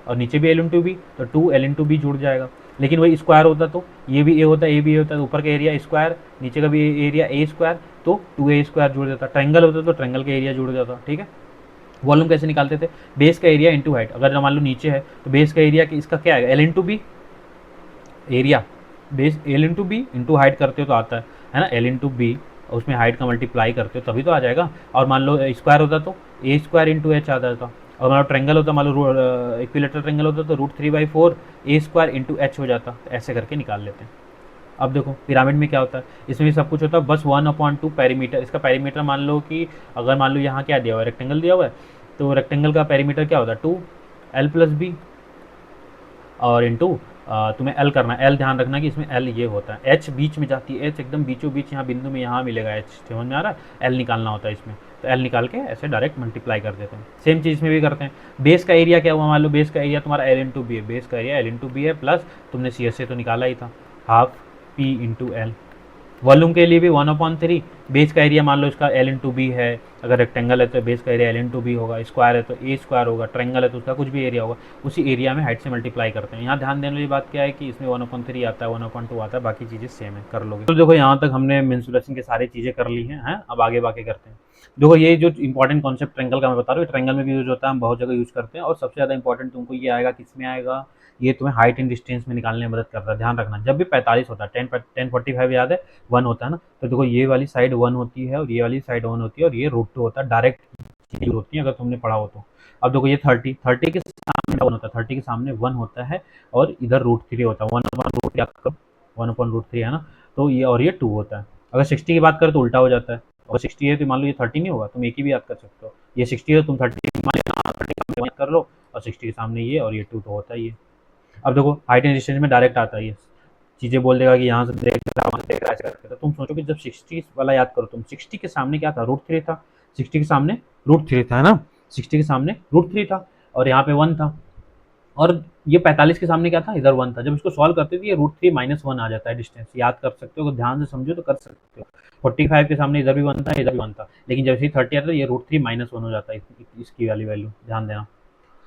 और नीचे भी L×B, तो 2L×B जुड़ जाएगा। लेकिन वही स्क्वायर होता तो ये भी ए होता, ए भी ए होता, तो ऊपर का एरिया स्क्वायर, नीचे का भी एरिया ए स्क्वायर, तो 2A² जुड़ जाता। ट्रायंगल होता तो ट्रायंगल का एरिया जुड़ जाता, ठीक है। वॉल्यूम कैसे निकालते थे, बेस का एरिया इंटू हाइट, अगर मान लो नीचे है तो बेस का एरिया इसका क्या है L×B area, base L×B into height करते हो तो आता है ना L×B, उसमें हाइट का मल्टीप्लाई करते हो तभी तो आ जाएगा। और मान लो स्क्वायर होता तो A² इंटू एच आता था, और मान लो ट्रेंगल होता, मान लो इक्विलेटरल ट्रेंगल होता तो √3/4 A² इंटू एच हो जाता, ऐसे करके निकाल लेते हैं। अब देखो पिरामिड में क्या होता है, इसमें भी सब कुछ होता है, बस 1/2 पेरीमीटर, इसका पेरीमीटर मान लो कि अगर मान लो यहाँ क्या दिया हुआ है रेक्टेंगल दिया हुआ है, तो रेक्टेंगल का पेरीमीटर क्या होता है 2L+B, और इंटू तुम्हें एल करना है, एल ध्यान रखना कि इसमें एल ये होता है, एच बीच में जाती है, एच एकदम बीचों बीच यहाँ बिंदु में यहाँ मिलेगा एच, समझ में आ रहा है, एल निकालना होता है इसमें, तो एल निकाल के ऐसे डायरेक्ट मल्टीप्लाई कर देते हैं। सेम चीज़ इसमें भी करते हैं। बेस का एरिया क्या हुआ, मान लो बेस का एरिया तुम्हारा L×B है, बेस का एरिया L×B है, प्लस तुमने सी एस से तो निकाला ही था half P into L. Volume के लिए भी 1/3, बेस का एरिया मान लो इसका L×B है, अगर रेक्टेंगल है तो बेस का एरिया L×B होगा, स्क्वायर है तो A² होगा, ट्रायंगल है तो उसका कुछ भी एरिया होगा, उसी एरिया में हाइट से मल्टीप्लाई करते हैं। यहाँ ध्यान देने वाली बात क्या है कि इसमें 1/3 आता है, 1/2 आता है, बाकी चीज़ें सेम है, कर लोगे। तो देखो यहाँ तक हमने मेंसुरेशन की सारी चीज़ें कर ली हैं, अब आगे बाकी करते हैं। देखो ये जो इंपॉर्टेंट कॉन्सेप्ट ट्रायंगल का मैं बता रहा हूँ, ट्रायंगल में भी यूज होता है, हम बहुत जगह यूज करते हैं, और सबसे ज़्यादा इंपॉर्टेंट तुमको ये आएगा, किसमें आएगा, ये तुम्हें हाइट एंड डिस्टेंस में निकालने में मदद करता है। ध्यान रखना जब भी 45 होता है, 1045 याद है 1 होता है ना, तो देखो ये वाली साइड 1 होती है और ये वाली साइड 1 होती है, और ये √2 होता है, डायरेक्ट चीज़ होती है अगर तुमने पढ़ा हो तो। अब देखो ये 30 के सामने 1 होता है, 30 के सामने 1 होता है, और इधर √3 होता है, 1/√3 है ना, तो ये और ये 2 होता है। अगर 60 की बात करें तो उल्टा हो जाता है, और 60 है तो मान लो ये 30 नहीं होगा, तुम एक ही भी याद कर सकते हो। ये 60 है, तुम 30 मान लो 30 के सामने कर लो, और 60 के सामने ये, और ये 2 तो होता ही है। अब देखो हाइट एंड डिस्टेंस में डायरेक्ट आता है ये, चीज़ें बोल देगा कि यहाँ से देख रहा, वहाँ से देख रहा, ऐसे करके। तो तुम सोचो कि जब 60 वाला याद करो तुम, 60 के सामने क्या था, √3 था। 60 के सामने √3 था, है ना। 60 के सामने √3 था, और यहाँ पे 1 था, और ये 45 के सामने क्या था, इधर 1 था। जब इसको सॉल्व करते थे ये √3 -1 आ जाता है डिस्टेंस, याद कर सकते हो, अगर ध्यान से समझो तो कर सकते हो। 45 के सामने इधर भी 1 था, इधर भी 1 था, लेकिन जब 30 आता है ये √3 -1 हो जाता है, इसकी वाली वैल्यू ध्यान देना।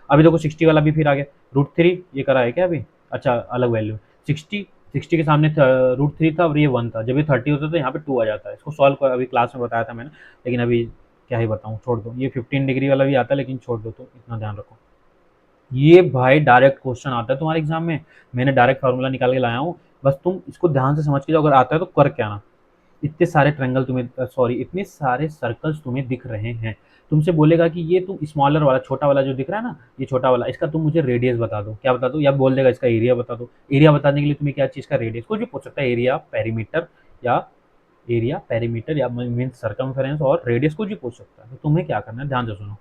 अभी देखो 60 वाला भी फिर आ गया, √3 ये करा है क्या अभी, अच्छा अलग वैल्यू। 60 के सामने √3 था और ये 1 था, जब ये 30 होता है तो यहाँ पे 2 आ जाता है। इसको सॉल्व कर, अभी क्लास में बताया था मैंने, लेकिन अभी क्या ही बताऊँ, छोड़ दो। ये 15 डिग्री वाला भी आता है, लेकिन छोड़ दो, तो इतना ध्यान रखो। ये भाई डायरेक्ट क्वेश्चन आता है तुम्हारे एग्जाम में, मैंने डायरेक्ट फार्मूला निकाल के लाया हूँ, बस तुम इसको ध्यान से समझ के जाओ, अगर आता है तो कर क्या ना। इतने सारे ट्रायंगल तुम्हें, सॉरी इतने सारे सर्कल्स तुम्हें दिख रहे हैं, तुमसे बोलेगा कि ये तुम स्मॉलर वाला, छोटा वाला जो दिख रहा है ना, ये छोटा वाला, इसका तुम मुझे रेडियस बता दो, क्या बता दो, या बोल देगा इसका एरिया बता दो। एरिया बताने के लिए तुम्हें क्या चीज़ का रेडियस, कुछ भी पूछ सकता है, एरिया पेरीमीटर, या एरिया पेरीमीटर, या मीन सर्कमफेरेंस, और रेडियस कुछ भी पूछ सकता है। तो तुम्हें क्या करना है, ध्यान से सुनो।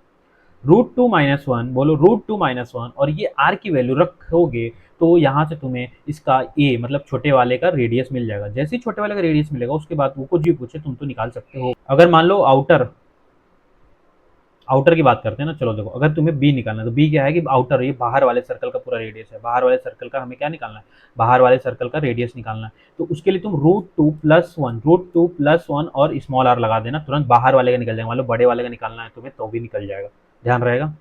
√2 - 1, बोलो √2 - 1, और ये r की वैल्यू रखोगे तो यहाँ से तुम्हें इसका a मतलब छोटे वाले का रेडियस मिल जाएगा। जैसे ही छोटे वाले का रेडियस मिलेगा उसके बाद वो कुछ भी पूछे तुम तो निकाल सकते हो। अगर मान लो आउटर आउटर की बात करते हैं ना, चलो देखो, अगर तुम्हें बी निकालना है तो बी क्या है कि आउटर, ये बाहर वाले सर्कल का पूरा रेडियस है, बाहर वाले सर्कल का हमें क्या निकालना है, बाहर वाले सर्कल का रेडियस निकालना है। तो उसके लिए तुम √2 + 1 और स्मॉल r लगा देना, तुरंत बाहर वाले का निकल जाएगा। मान लो बड़े वाले का निकालना है तुम्हें तो भी निकल जाएगा, ध्यान रहेगा।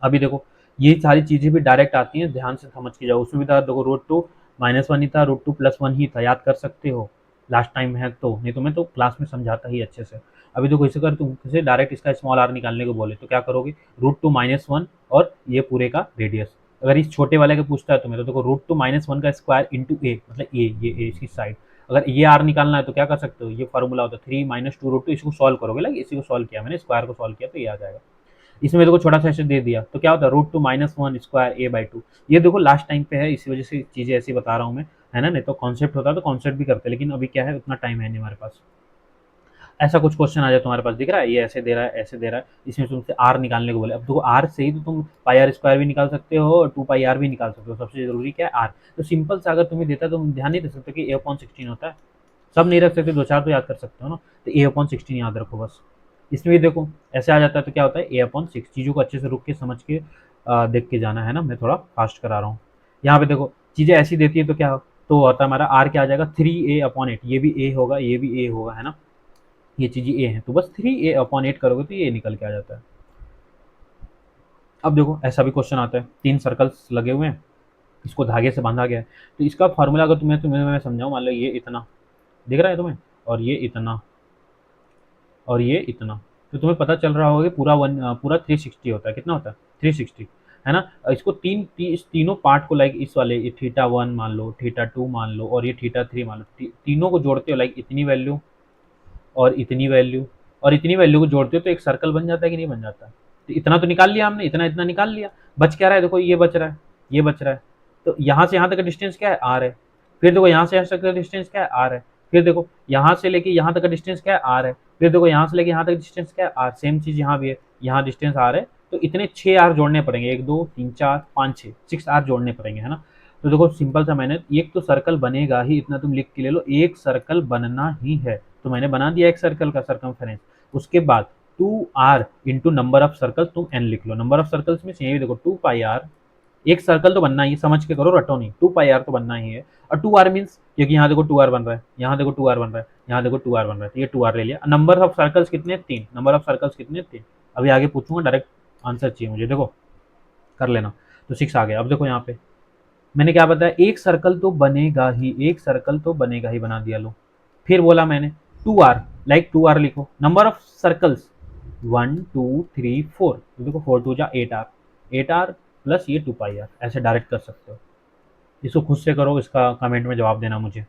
अभी देखो ये सारी चीज़ें भी डायरेक्ट आती हैं, ध्यान से समझ के जाओ। उसमें भी था देखो, √2 - 1 ही था, √2 + 1 ही था, याद कर सकते हो लास्ट टाइम है तो, नहीं तो मैं तो क्लास में समझाता ही अच्छे से। अभी देखो इसे कर, तुम किसे डायरेक्ट इसका स्मॉल आर निकालने को बोले तो क्या करोगे, √2 - 1 और ये पूरे का रेडियस। अगर इस छोटे वाले का पूछता है तुम्हें तो देखो √2 - 1 का स्क्वायर इंटू ए, मतलब ये इसकी साइड। अगर ये आर निकालना है तो क्या कर सकते हो, ये फॉर्मूला होता है 3 - 2 √2, इसको सॉल्व करोगे, लाइक इसी को सॉल्व किया मैंने, स्क्वायर को सॉल्व किया तो ये आ जाएगा। इसमें देखो छोटा सा ऐसे दे दिया तो क्या होता है, √2 - 1 स्क्वायर a/2। ये देखो लास्ट टाइम पे है, इसी वजह से चीज़ें ऐसी बता रहा हूँ मैं, है ना। नहीं तो कॉन्सेप्ट होता तो कॉन्सेप्ट भी करते, लेकिन अभी क्या है, उतना टाइम है नहीं हमारे पास। ऐसा कुछ क्वेश्चन आ जाए तुम्हारे पास, दिख रहा है ये ऐसे दे रहा है, ऐसे दे रहा है, इसमें तुमसे आर निकालने को बोले। अब देखो आर से ही तो तुम πr² भी निकाल सकते हो और 2πr भी निकाल सकते हो, सबसे जरूरी क्या है आर। तो सिंपल सा अगर तुम्हें देता है तो तुम ध्यान नहीं दे सकते कि a/16 होता है, सब नहीं रख सकते, दो चार तो याद कर सकते हो ना, तो a/16 याद रखो बस। इसमें भी देखो ऐसे आ जाता है तो क्या होता है, a/6। चीज़ों को अच्छे से रुक के समझ के देख के जाना है ना, मैं थोड़ा फास्ट करा रहा हूँ। यहाँ पे देखो चीज़ें ऐसी देती है तो क्या तो होता है हमारा आर क्या आ जाएगा, 3a/8। ये भी a होगा, ये भी a होगा, है ना, ये चीज़ें a हैं, तो बस 3a/8 करोगे तो ये निकल के आ जाता है। अब देखो ऐसा भी क्वेश्चन आता है, 3 सर्कल्स लगे हुए हैं, इसको धागे से बांधा गया है, तो इसका फार्मूला अगर तुम्हें मैं समझाऊँ, मान लो ये इतना दिख रहा है तुम्हें, और ये इतना, और ये इतना, तो तुम्हें पता चल रहा होगा कि पूरा 360 होता है, कितना होता है 360, है ना। इसको इस तीनों पार्ट को, लाइक इस वाले θ1 मान लो, θ2 मान लो, और ये θ3 मान लो, तीनों को जोड़ते हो, लाइक इतनी वैल्यू और इतनी वैल्यू और इतनी वैल्यू को जोड़ते हो तो एक सर्कल बन जाता है कि नहीं बन जाता। तो इतना तो निकाल लिया हमने, इतना इतना निकाल लिया, बच क्या रहा है, देखो ये बच रहा है, ये बच रहा है। तो यहाँ से यहाँ तक का डिस्टेंस क्या है, आर है। फिर देखो यहाँ से यहाँ तक का डिस्टेंस क्या है, आर है। फिर देखो यहाँ से लेके यहाँ तक का डिस्टेंस क्या है, आर है। फिर देखो यहाँ से लेके यहाँ तक डिस्टेंस क्या है, आर। सेम चीज़ यहाँ भी है, यहाँ डिस्टेंस आर है, तो इतने 6 आर जोड़ने पड़ेंगे, 1 2 3 4 5 6, 6 आर जोड़ने पड़ेंगे, है ना। तो देखो सिंपल सा, मैंने एक तो सर्कल बनेगा ही, इतना तुम लिख के ले लो, एक सर्कल बनना ही है, तो मैंने बना दिया एक सर्कल का सर्कमफेरेंस। उसके बाद 2r into number of circle, तुम n लिख लो। नंबर ऑफ सर्कल्स में ये देखो 2πr, एक सर्कल तो बनना ही, समझ के करो, रटो नहीं, 2πr तो बनना ही है। और 2r मीन्स, क्योंकि यहाँ देखो 2r बन रहा है, यहाँ देखो 2r बन रहा है, यहाँ देखो 2r बन रहा है, तो ये 2r ले लिया। नंबर ऑफ सर्कल्स कितने, 3। नंबर ऑफ सर्कल्स कितने, 3। अभी आगे पूछूंगा, डायरेक्ट आंसर चाहिए मुझे, देखो कर लेना। तो 6 आ गया। अब देखो यहाँ पे मैंने क्या बताया, एक सर्कल तो बनेगा ही, एक सर्कल तो बनेगा ही, बना दिया लो। फिर बोला मैंने 2r, लाइक 2r लिखो। नंबर ऑफ सर्कल्स 1 2 3 4, तो देखो 4 2 जा 8r, 8r प्लस ये 2πr, ऐसे डायरेक्ट कर सकते हो। इसको खुद से करो, इसका कमेंट में जवाब देना मुझे,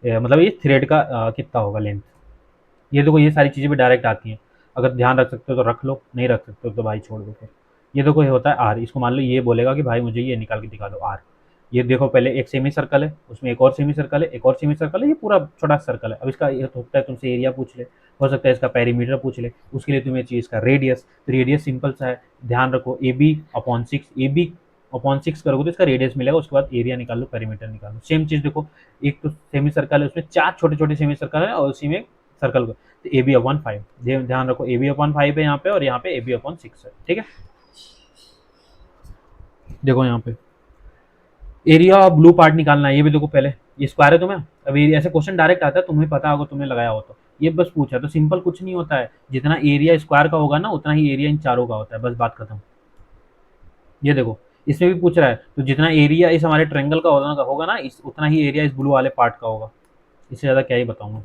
मतलब ये थ्रेड का कितना होगा लेंथ। ये देखो ये सारी चीज़ें भी डायरेक्ट आती हैं, अगर ध्यान रख सकते हो तो रख लो, नहीं रख सकते हो तो भाई छोड़ दो फिर। ये देखो ये होता है आर, इसको मान लो ये बोलेगा कि भाई मुझे ये निकाल के दिखा दो आर, ये देखो पहले एक सेमी सर्कल है, उसमें एक और सेमी सर्कल है, एक और सेमी सर्कल है, ये पूरा छोटा सर्कल है। अब इसका ये तो होता है तुमसे एरिया पूछ ले, हो सकता है इसका पेरीमीटर पूछ ले, उसके लिए तुम्हें चाहिए इसका रेडियस। तो रेडियस सिंपल सा है, ध्यान रखो A B upon six, A B upon six करोगे तो इसका रेडियस मिलेगा, उसके बाद एरिया निकाल लो, पेरीमीटर निकाल लो। सेम चीज़ देखो, एक तो सेमी सर्कल है, उसमें चार छोटे छोटे सेमी सर्कल है और उसी में सर्कल को, तो ए बी अपॉन फाइव, ध्यान रखो ए बी अपॉन फाइव है यहाँ पे, और यहाँ पे ए बी अपॉन सिक्स है, ठीक है। देखो यहाँ पे एरिया ब्लू पार्ट निकालना है, ये भी देखो पहले, ये स्क्वायर है तुम्हें, अब एरिया ऐसे क्वेश्चन डायरेक्ट आता है, तुम्हें पता होगा, तुमने लगाया हो तो ये बस पूछा, तो सिंपल कुछ नहीं होता है, जितना एरिया स्क्वायर का होगा ना उतना ही एरिया इन चारों का होता है, बस बात खत्म। ये देखो इसमें भी पूछ रहा है, तो जितना एरिया इस हमारे ट्रायंगल का होगा ना, इस उतना ही एरिया इस ब्लू वाले पार्ट का होगा, इससे ज़्यादा क्या ही बताऊंगा।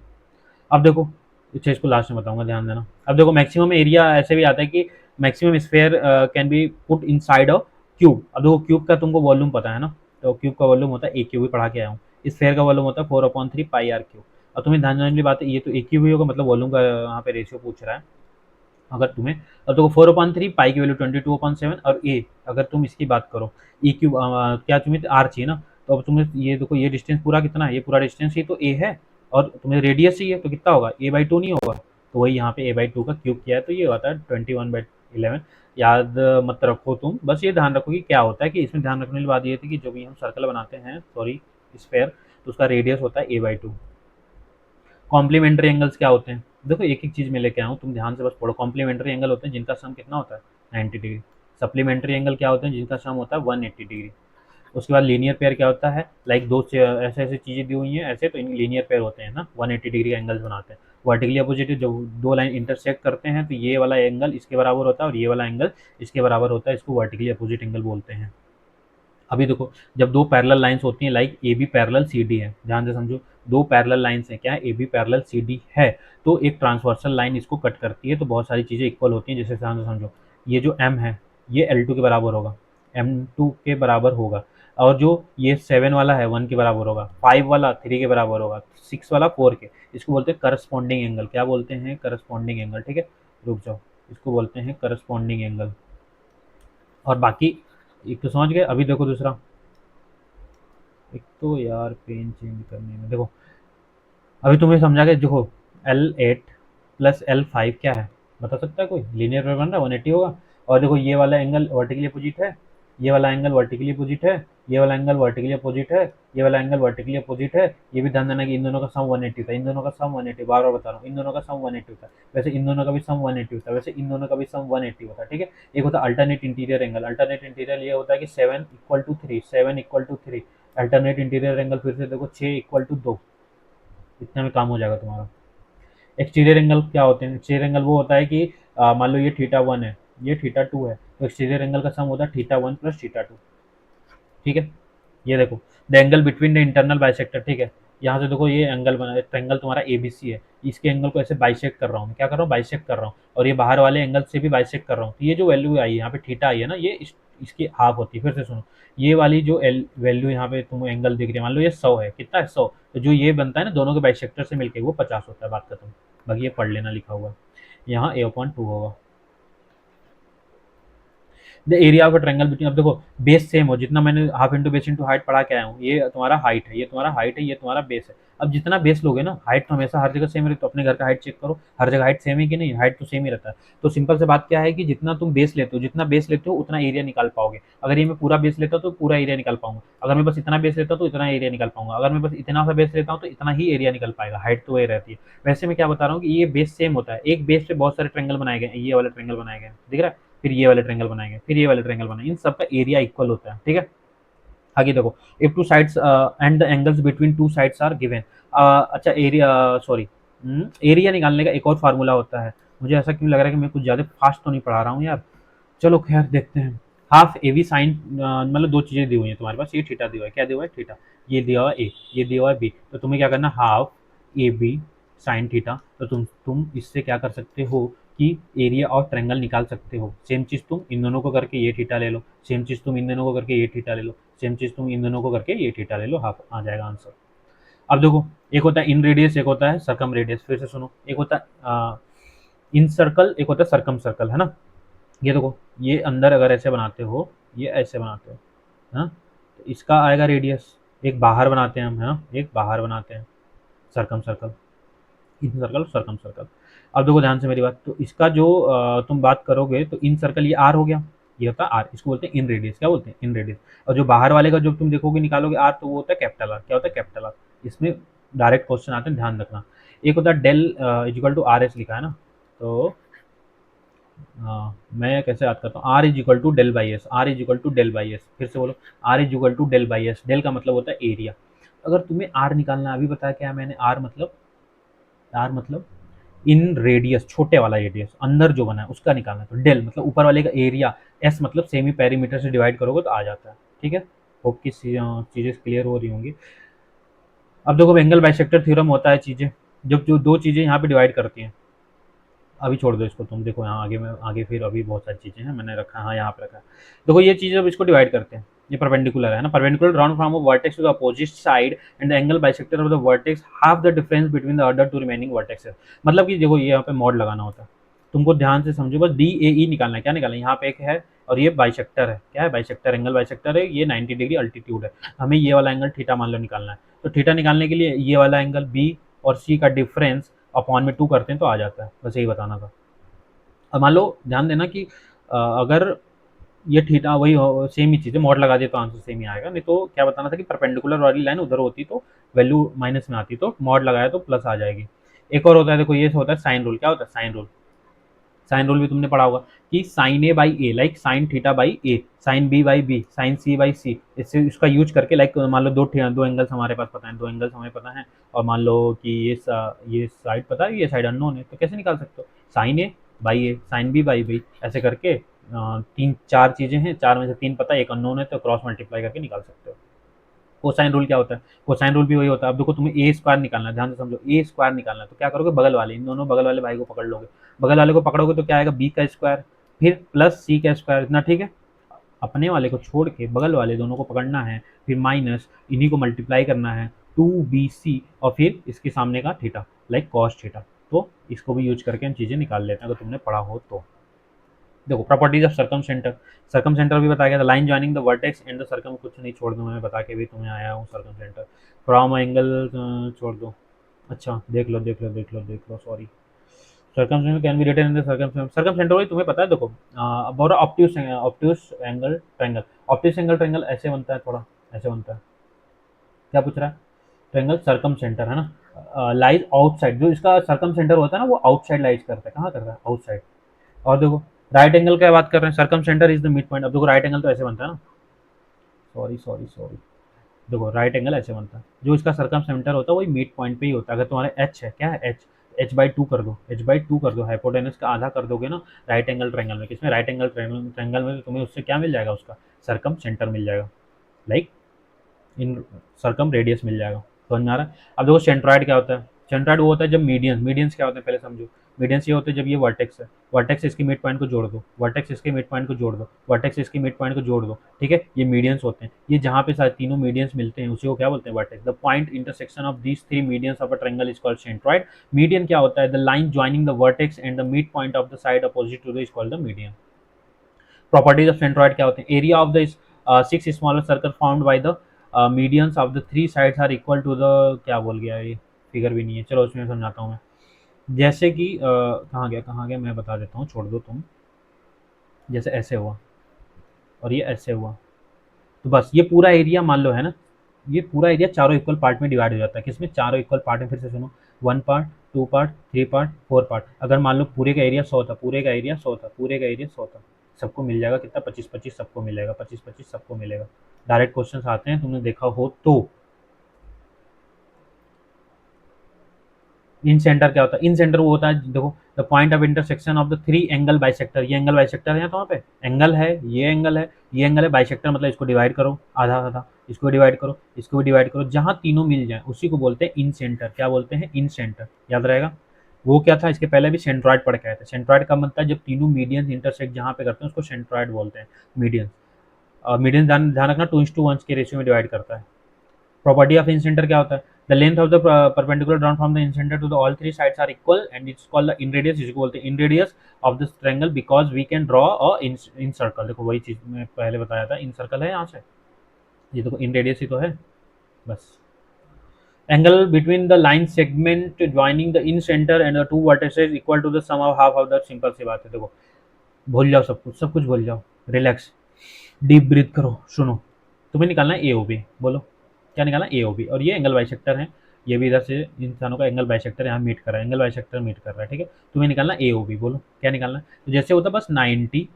अब देखो, अच्छा इसको लास्ट में बताऊंगा, ध्यान देना। अब देखो मैक्सिमम एरिया ऐसे भी आता है कि maximum sphere can be put inside a cube. अब देखो क्यूब का तुमको वॉल्यूम पता है ना, तो क्यूब का वॉल्यूम होता है ए क्यूब, भी पढ़ा के आया हूँ। स्फेयर का वॉल्यूम होता है 4/3 पाई आर क्यूब। अब तुम्हें ध्यान देने वाली बात है, ये तो ए क्यूब ही होगा, मतलब वॉल्यूम का यहाँ पे रेशियो पूछ रहा है। अगर तुम्हें, अब देखो 4/3 पाई की वैल्यू 22/7, और ए अगर तुम इसकी बात करो ई क्यूब, क्या तुम्हें आर चाहिए ना, तो अब तुम्हें ये देखो ये डिस्टेंस पूरा कितना है, ये पूरा डिस्टेंस ही तो ए है, और तुम्हें रेडियस चाहिए तो कितना होगा, a/2 नहीं होगा, तो वही यहाँ पे a/2 का क्यूब किया है, तो ये होता है 21/11। याद मत रखो तुम, बस ये ध्यान रखो कि क्या होता है, कि इसमें ध्यान रखने वाली बात ये थी कि जो भी हम सर्कल बनाते हैं, सॉरी स्फेयर, तो उसका रेडियस होता है a/2। कॉम्प्लीमेंट्री एंगल्स क्या होते हैं, देखो एक एक चीज़ में लेके आऊँ, तुम ध्यान से बस पढ़ो। कॉम्प्लीमेंट्री एंगल होते हैं जिनका सम कितना होता है, 90 डिग्री। सप्लीमेंट्री एंगल क्या होते हैं, जिनका सम होता है 180 डिग्री। उसके बाद लीनियर पेयर क्या होता है, लाइक दो ऐसे ऐसे चीज़ें दी हुई हैं ऐसे, तो इन लीनियर पेयर होते हैं ना, 180 डिग्री का एंगल्स बनाते हैं। वर्टिकली अपोजिट जब दो लाइन इंटरसेक्ट करते हैं, तो ये वाला एंगल इसके बराबर होता है और ये वाला एंगल इसके बराबर होता है, इसको वर्टिकली अपोजिट एंगल बोलते हैं। अभी देखो, जब दो पैरेलल लाइंस होती हैं, लाइक ए बी पैरेलल सी डी है, ध्यान से समझो, दो पैरेलल लाइंस हैं, क्या है, A B parallel C D है, तो एक ट्रांसवर्सल लाइन इसको कट करती है, तो बहुत सारी चीज़ें इक्वल होती हैं, जैसे ध्यान से समझो, ये जो एम है ये L2 के बराबर होगा, M2 के बराबर होगा, और जो ये 7 वाला है 1 के बराबर होगा, 5 वाला 3 के बराबर होगा, 6 वाला 4 के। इसको बोलते हैं करस्पॉन्डिंग एंगल, क्या बोलते हैं, करस्पॉन्डिंग एंगल, ठीक है। रुक जाओ, इसको बोलते हैं करस्पॉन्डिंग एंगल। और बाकी एक तो समझ गए, अभी देखो दूसरा, एक तो यार पेन चेंज करने में देखो, अभी तुम्हें समझा के देखो, L8 प्लस L5 क्या है, बता सकता है कोई, लीनियर पेयर बन रहा है 180 होगा। और देखो ये वाला एंगल वर्टिकली अपोजिट है, ये वाला एंगल वर्टिकली अपोजिट है, ये वाला एंगल वर्टिकली अपोजिट है, ये वाला एंगल वर्टिकली अपोजिट है। ये भी ध्यान देना कि इन दोनों का सम 180 होता है, इन दोनों का सम 180, बार बार बता रहा हूँ, इन दोनों का सम 180 होता है। वैसे इन दोनों का भी सम 180 होता है, वैसे इन दोनों का भी सम 180 होता है, ठीक है। एक होता है alternate interior angle, alternate interior ये होता है कि 7 = 3, 7 = 3 अल्टरनेट इंटीरियर एंगल, फिर से देखो 6 = 2, इतने में काम हो जाएगा तुम्हारा। एक्सटीरियर एंगल क्या होते हैं, एक्सटीरियर एंगल वो होता है कि मान लो ये थीटा 1 है, ये थीटा 2 है, तो एक्सटीरियर एंगल का सम होता है थीटा 1 प्लस थीटा 2, ठीक है। ये देखो, the angle between the internal bisector, ठीक है। यहाँ से देखो ये एंगल बना, ट्रायंगल तुम्हारा ए बी सी है, इसके एंगल को ऐसे बाइसेक्ट कर रहा हूँ, क्या कर रहा हूँ, बाइसेक्ट कर रहा हूँ, और ये बाहर वाले एंगल से भी बाइसेक्ट कर रहा हूँ, तो ये जो वैल्यू आई है यहाँ पे थीटा आई है ना, ये इसकी हाफ होती है। फिर से सुनो, ये वाली जो वैल्यू यहाँ पे तुम एंगल दिख रही है, मान लो ये 100 है, कितना है 100, तो जो ये बनता है ना दोनों के बाइसेक्टर से मिलकर, वो 50 होता है, बात खत्म। बाकी ये पढ़ लेना लिखा हुआ है, यहाँ A/2 होगा। The area of triangle between, अब देखो बेस सेम हो, जितना मैंने half into base into height पढ़ा के आया हूँ, ये तुम्हारा हाइट है, ये तुम्हारा हाइट है, ये तुम्हारा बेस है। अब जितना बेस लोगे ना, हाइट तो हमेशा हर जगह सेम रहती है, तो अपने घर का हाइट चेक करो, हर जगह हाइट सेम है कि नहीं, हाइट तो सेम ही रहता है। तो सिंपल से बात क्या है कि जितना तुम बेस लेते हो, जितना बेस लेते हो उतना एरिया निकाल पाओगे। अगर ये मैं पूरा बेस लेता हूँ तो पूरा एरिया निकाल पाऊंगा, अगर मैं बस इतना बेस लेता हूँ तो इतना एरिया निकाल पाऊंगा, अगर मैं बस इतना सा बेस लेता हूँ तो इतना ही एरिया निकल पाएगा, हाइट तो वही रहती है। वैसे मैं क्या बता रहा हूँ कि ये बेस सेम होता है, एक बेस पे बहुत सारे ट्रायंगल बनाए गए, ये वाले ट्रायंगल बनाए गए, दिख रहा है, फिर ये वाले ट्रायंगल बनाएंगे, फिर ये वाले ट्रायंगल बनाएंगे, इन सबका एरिया इक्वल होता है, ठीक है। आगे देखो, if two sides and the angles between two sides are given. अच्छा एरिया, सॉरी, एरिया निकालने का एक और फार्मूला होता है। मुझे ऐसा क्यों लग रहा है कि मैं कुछ ज़्यादा फास्ट तो नहीं पढ़ा रहा हूँ यार, चलो खैर देखते हैं। हाफ ए बी साइन, मतलब दो चीज़ें दी हुई हैं तुम्हारे पास, ये थीटा दिया हुआ है, क्या दिया हुआ है, थीटा, ये दिया हुआ है ए, ये दिया हुआ है बी, तो तुम्हें क्या करना, half A B sine theta, तो तुम इससे क्या कर सकते हो कि एरिया और ट्रायंगल निकाल सकते हो। सेम चीज़ तुम इन दोनों को करके ये थीटा ले लो, सेम चीज़ तुम इन दोनों को करके ये थीटा ले लो, सेम चीज़ तुम इन दोनों को करके ये थीटा ले लो, हाफ आ जाएगा आंसर। अब देखो, एक होता है इन रेडियस, एक होता है सर्कम रेडियस, फिर से सुनो, एक होता है इन सर्कल, एक होता है सर्कम सर्कल, है ना। ये देखो, ये अंदर अगर ऐसे बनाते हो, ये ऐसे बनाते हो, हाँ, इसका आएगा रेडियस, एक बाहर बनाते हैं हम, है ना, एक बाहर बनाते हैं, सर्कम सर्कल, इन सर्कल सर्कम सर्कल। अब देखो ध्यान से मेरी बात, तो इसका जो तुम बात करोगे तो इन सर्कल ये आर हो गया, ये होता है आर, इसको बोलते हैं इन रेडियस, क्या बोलते हैं इन रेडियस। और जो बाहर वाले का जो तुम देखोगे निकालोगे आर, तो वो होता है कैपिटल आर, क्या होता है कैपिटल आर। इसमें डायरेक्ट क्वेश्चन आते हैं, ध्यान रखना। एक होता है del is equal to R S लिखा है ना, तो मैं कैसे याद करता हूँ, R is equal to del by S, R is equal to del by S, फिर से बोलो, R is equal to del by S. Del का मतलब होता है एरिया। अगर तुम्हें आर निकालना है, अभी बताया क्या है मैंने, आर मतलब इन रेडियस, छोटे वाला रेडियस अंदर जो बना है उसका निकालना है, तो डेल मतलब ऊपर वाले का एरिया, एस मतलब सेमी पेरीमीटर से डिवाइड करोगे तो आ जाता है। ठीक है, होप की चीज़ें क्लियर हो रही होंगी। अब देखो एंगल बाइसेक्टर थ्योरम होता है, चीज़ें जब जो दो चीज़ें यहाँ पे डिवाइड करती हैं, अभी छोड़ दो इसको, तुम देखो यहाँ आगे में, आगे फिर अभी बहुत सारी चीज़ें हैं, मैंने रखा है, हाँ यहाँ पे रखा है। देखो ये चीज़ अब इसको डिवाइड करते हैं, ये परपेंडिकुलर है ना, perpendicular drawn from a vertex to the opposite side and the angle bisector of the vertex half the difference between the other two remaining vertexes. मतलब कि देखो ये यहाँ पे मॉड लगाना होता है, तुमको ध्यान से समझो, बस डी ए ई निकालना है, क्या निकालना है, यहाँ पे एक है और ये बाइसेक्टर है, क्या है बाइसेक्टर, एंगल बाइसेक्टर है, ये 90 डिग्री अल्टीट्यूड है, हमें ये वाला एंगल थीटा मान लो निकालना है। तो थीटा निकालने के लिए ये वाला एंगल बी और सी का डिफरेंस अपॉन में 2 करते हैं तो आ जाता है, बस यही बताना था। अब मान लो ध्यान देना कि अगर ये थीटा वही हो, सेम ही चीज़ है, मॉड लगा दिए तो आंसर सेम ही आएगा, नहीं तो क्या बताना था कि परपेंडिकुलर वाली लाइन उधर होती तो वैल्यू माइनस में आती, तो मॉड लगाया तो प्लस आ जाएगी। एक और होता है, देखो ये होता है साइन रूल, क्या होता है साइन रूल, साइन रूल भी तुमने पढ़ा होगा कि sine A by a like sine theta by A, sine B by b, sine c by c, इससे इसका यूज करके, लाइक मान लो दो एंगल्स हमारे पास पता है, दो एंगल्स हमें पता है, और मान लो कि ये साइड पता है, ये साइड अननोन है, तो कैसे निकाल सकते हो, sine A by A, sine B by B, ऐसे करके तीन चार चीज़ें हैं, चार में से तीन पता है, एक अननोन है, तो क्रॉस मल्टीप्लाई करके निकाल सकते हो। कोसाइन रूल क्या होता है, कोसाइन रूल भी वही होता है। अब देखो तुम्हें ए स्क्वायर निकालना है, ध्यान से समझो, ए स्क्वायर निकालना है तो क्या करोगे, बगल वाले, इन दोनों बगल वाले भाई को पकड़ लोगे, बगल वाले को पकड़ोगे तो क्या आएगा, बी का स्क्वायर फिर प्लस सी का स्क्वायर, इतना ठीक है। अपने वाले को छोड़ के बगल वाले दोनों को पकड़ना है, फिर माइनस इन्हीं को मल्टीप्लाई करना है, 2bc और फिर इसके सामने का थीटा लाइक कॉस थीटा। तो इसको भी यूज करके हम चीज़ें निकाल लेते हैं, अगर तुमने पढ़ा हो तो। देखो properties of circum centre, circum centre भी बताया गया था, line joining the vertex and the circum, कुछ नहीं छोड़ दूँ, मैं बता के भी तुम्हें आया हूँ, सर्कम सेंटर फ्रॉम एंगल छोड़ दो, अच्छा देख लो देख लो देख लो देख लो, sorry, circumcentre can be written in the circumcentre वही तुम्हें पता है। देखो बोरा obtuse obtuse angle triangle, obtuse angle triangle ऐसे बनता है, थोड़ा ऐसे बनता है, क्या पूछ रहा है, ट्रायंगल सर्कम सेंटर है ना, लाइज आउटसाइड, जो इसका सर्कम सेंटर होता है ना वो आउटसाइड लाइज करता है, कहाँ करता है, आउटसाइड। और देखो राइट एंगल की बात कर रहे हैं, circum centre is the mid point. अब देखो राइट एंगल तो ऐसे बनता है ना, सॉरी सॉरी सॉरी, देखो राइट एंगल ऐसे बनता है, जो इसका सर्कम सेंटर होता है वही मिड पॉइंट पे ही होता है। अगर तुम्हारे एच है, क्या है एच, एच बाई टू कर दो, एच बाई टू कर दो, हाइपोटेनस का आधा कर दोगे ना राइट एंगल ट्रायंगल में, किसमें, राइट एंगल ट्रायंगल में, तो तुम्हें उससे क्या मिल जाएगा, उसका सर्कम सेंटर मिल जाएगा, लाइक इन सर्कम रेडियस मिल जाएगा, समझ में आ रहा है। अब देखो सेंट्रॉइड क्या होता है, सेंट्रॉइड वो होता है जब मीडियंस, मीडियंस क्या होते हैं पहले समझो, मीडियंस ये होते हैं जब ये वर्टेक्स है, वर्टेक्स इसके मिड पॉइंट को जोड़ दो, वर्टेक्स इसके मिड पॉइंट को जोड़ दो, वर्टेक्स इसके मिड पॉइंट को जोड़ दो, ठीक है, ये मीडियंस होते हैं, ये जहाँ पे सारे तीनों मीडियंस मिलते हैं उसी को क्या बोलते हैं, vertex. The point intersection of these three medians of a triangle is called centroid. Median क्या होता है, the line joining the vertex and the mid point of the side opposite to the is called the median. Properties of centroid क्या होते हैं, area of the six smaller circle found by the medians of the three sides are equal to the, क्या बोल गया ये, figure भी नहीं है, चलो उसमें समझाता हूँ मैं। जैसे कि कहाँ गया मैं बता देता हूँ, छोड़ दो तुम, जैसे ऐसे हुआ और ये ऐसे हुआ, तो बस ये पूरा एरिया मान लो है ना, ये पूरा एरिया चारों इक्वल पार्ट में डिवाइड हो जाता है, किसमें, चारों इक्वल पार्ट में, फिर से सुनो, 1 पार्ट, 2 पार्ट, 3 पार्ट, 4 पार्ट। अगर मान लो पूरे का एरिया 100 था, पूरे का एरिया 100 था, पूरे का एरिया 100 था, सबको मिल जाएगा कितना, 25-25 सबको मिलेगा, 25-25 सबको मिलेगा। डायरेक्ट क्वेश्चन आते हैं, तुमने देखा हो तो। इन सेंटर क्या होता है, इन सेंटर वो होता है, देखो the point of intersection of the three angle bisector, ये एंगल बाइसेक्टर है, तो वहाँ पे एंगल है, ये एंगल है, ये एंगल है, बाइसेक्टर मतलब इसको डिवाइड करो आधा आधा, इसको डिवाइड करो, इसको भी डिवाइड करो, जहाँ तीनों मिल जाए उसी को बोलते हैं इन सेंटर, क्या बोलते हैं, इन सेंटर, याद रहेगा। वो क्या था, इसके पहले भी सेंट्रॉइड पढ़ के आए थे, सेंट्रॉइड का मतलब जब तीनों मीडियंस इंटरसेक्ट जहाँ पे करते हैं उसको सेंट्रॉइड बोलते हैं, मीडियंस। मीडियंस ध्यान ध्यान रखना 2:1 के रेशियो में डिवाइड करता है। प्रॉपर्टी ऑफ इंसेंटर क्या होता है, the length of the perpendicular drawn from the incentre to the all three sides are equal and it's called the inradius, इसको बोलते हैं inradius of this triangle because we can draw a incircle. देखो वही चीज मैं पहले बताया था, इन सर्कल है यहाँ से, ये तो इन रेडियस ही तो है बस। Angle between the line segment joining the incentre and the two vertices equal to the sum of half of the, simple सी बात है। देखो भूल जाओ सब कुछ भूल जाओ, रिलैक्स, डीप ब्रीथ करो, सुनो। तुम्हें निकालना है ए ओ बी, बोलो क्या निकालना है, ए ओ बी। और ये एंगल बाइसेक्टर है, ये भी इधर से इंसानों का एंगल बाइसेक्टर यहाँ मीट कर रहा है, एंगल बाइसेक्टर मीट कर रहा है, ठीक है। तुम्हें निकालना ए ओ बी, बोलो क्या निकालना है। तो जैसे होता है बस 90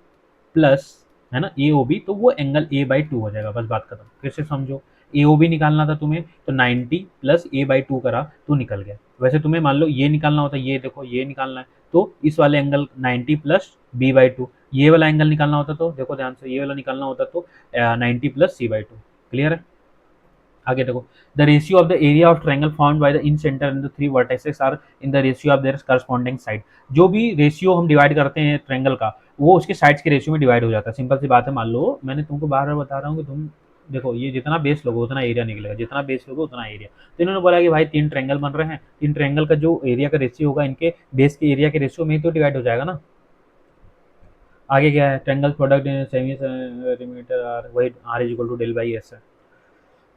प्लस, है ना, ए ओ बी, तो वो एंगल ए बाई टू हो जाएगा, बस बात खत्म। फिर से समझो, ए ओ बी निकालना था तुम्हें, तो 90 प्लस ए बाई टू करा तो निकल गया। वैसे तुम्हें मान लो ये निकालना होता, ये देखो ये निकालना है, तो इस वाले angle 90 plus B by two, ये वाला एंगल निकालना होता तो देखो ध्यान से, ये वाला निकालना होता तो 90 plus C by two. Clear है। आगे देखो, the ratio of the area of triangle found by the incentre and the three vertices are in the ratio of their corresponding side. जो भी रेशियो हम डिवाइड करते हैं triangle का, वो उसके साइड्स के रेशियो में डिवाइड हो जाता है। सिंपल सी बात है, मान लो मैंने तुमको बार बार बता रहा हूँ कि तुम देखो, ये जितना बेस लोगे उतना एरिया निकलेगा, जितना बेस लोगे उतना एरिया। तो इन्होंने बोला कि भाई तीन ट्रायंगल बन रहे हैं, तीन ट्रायंगल का जो एरिया का रेशियो होगा इनके बेस के एरिया के रेशियो में ही तो डिवाइड हो जाएगा ना। आगे क्या है, triangle product semi centimetre r, वही r is equal to del by s है।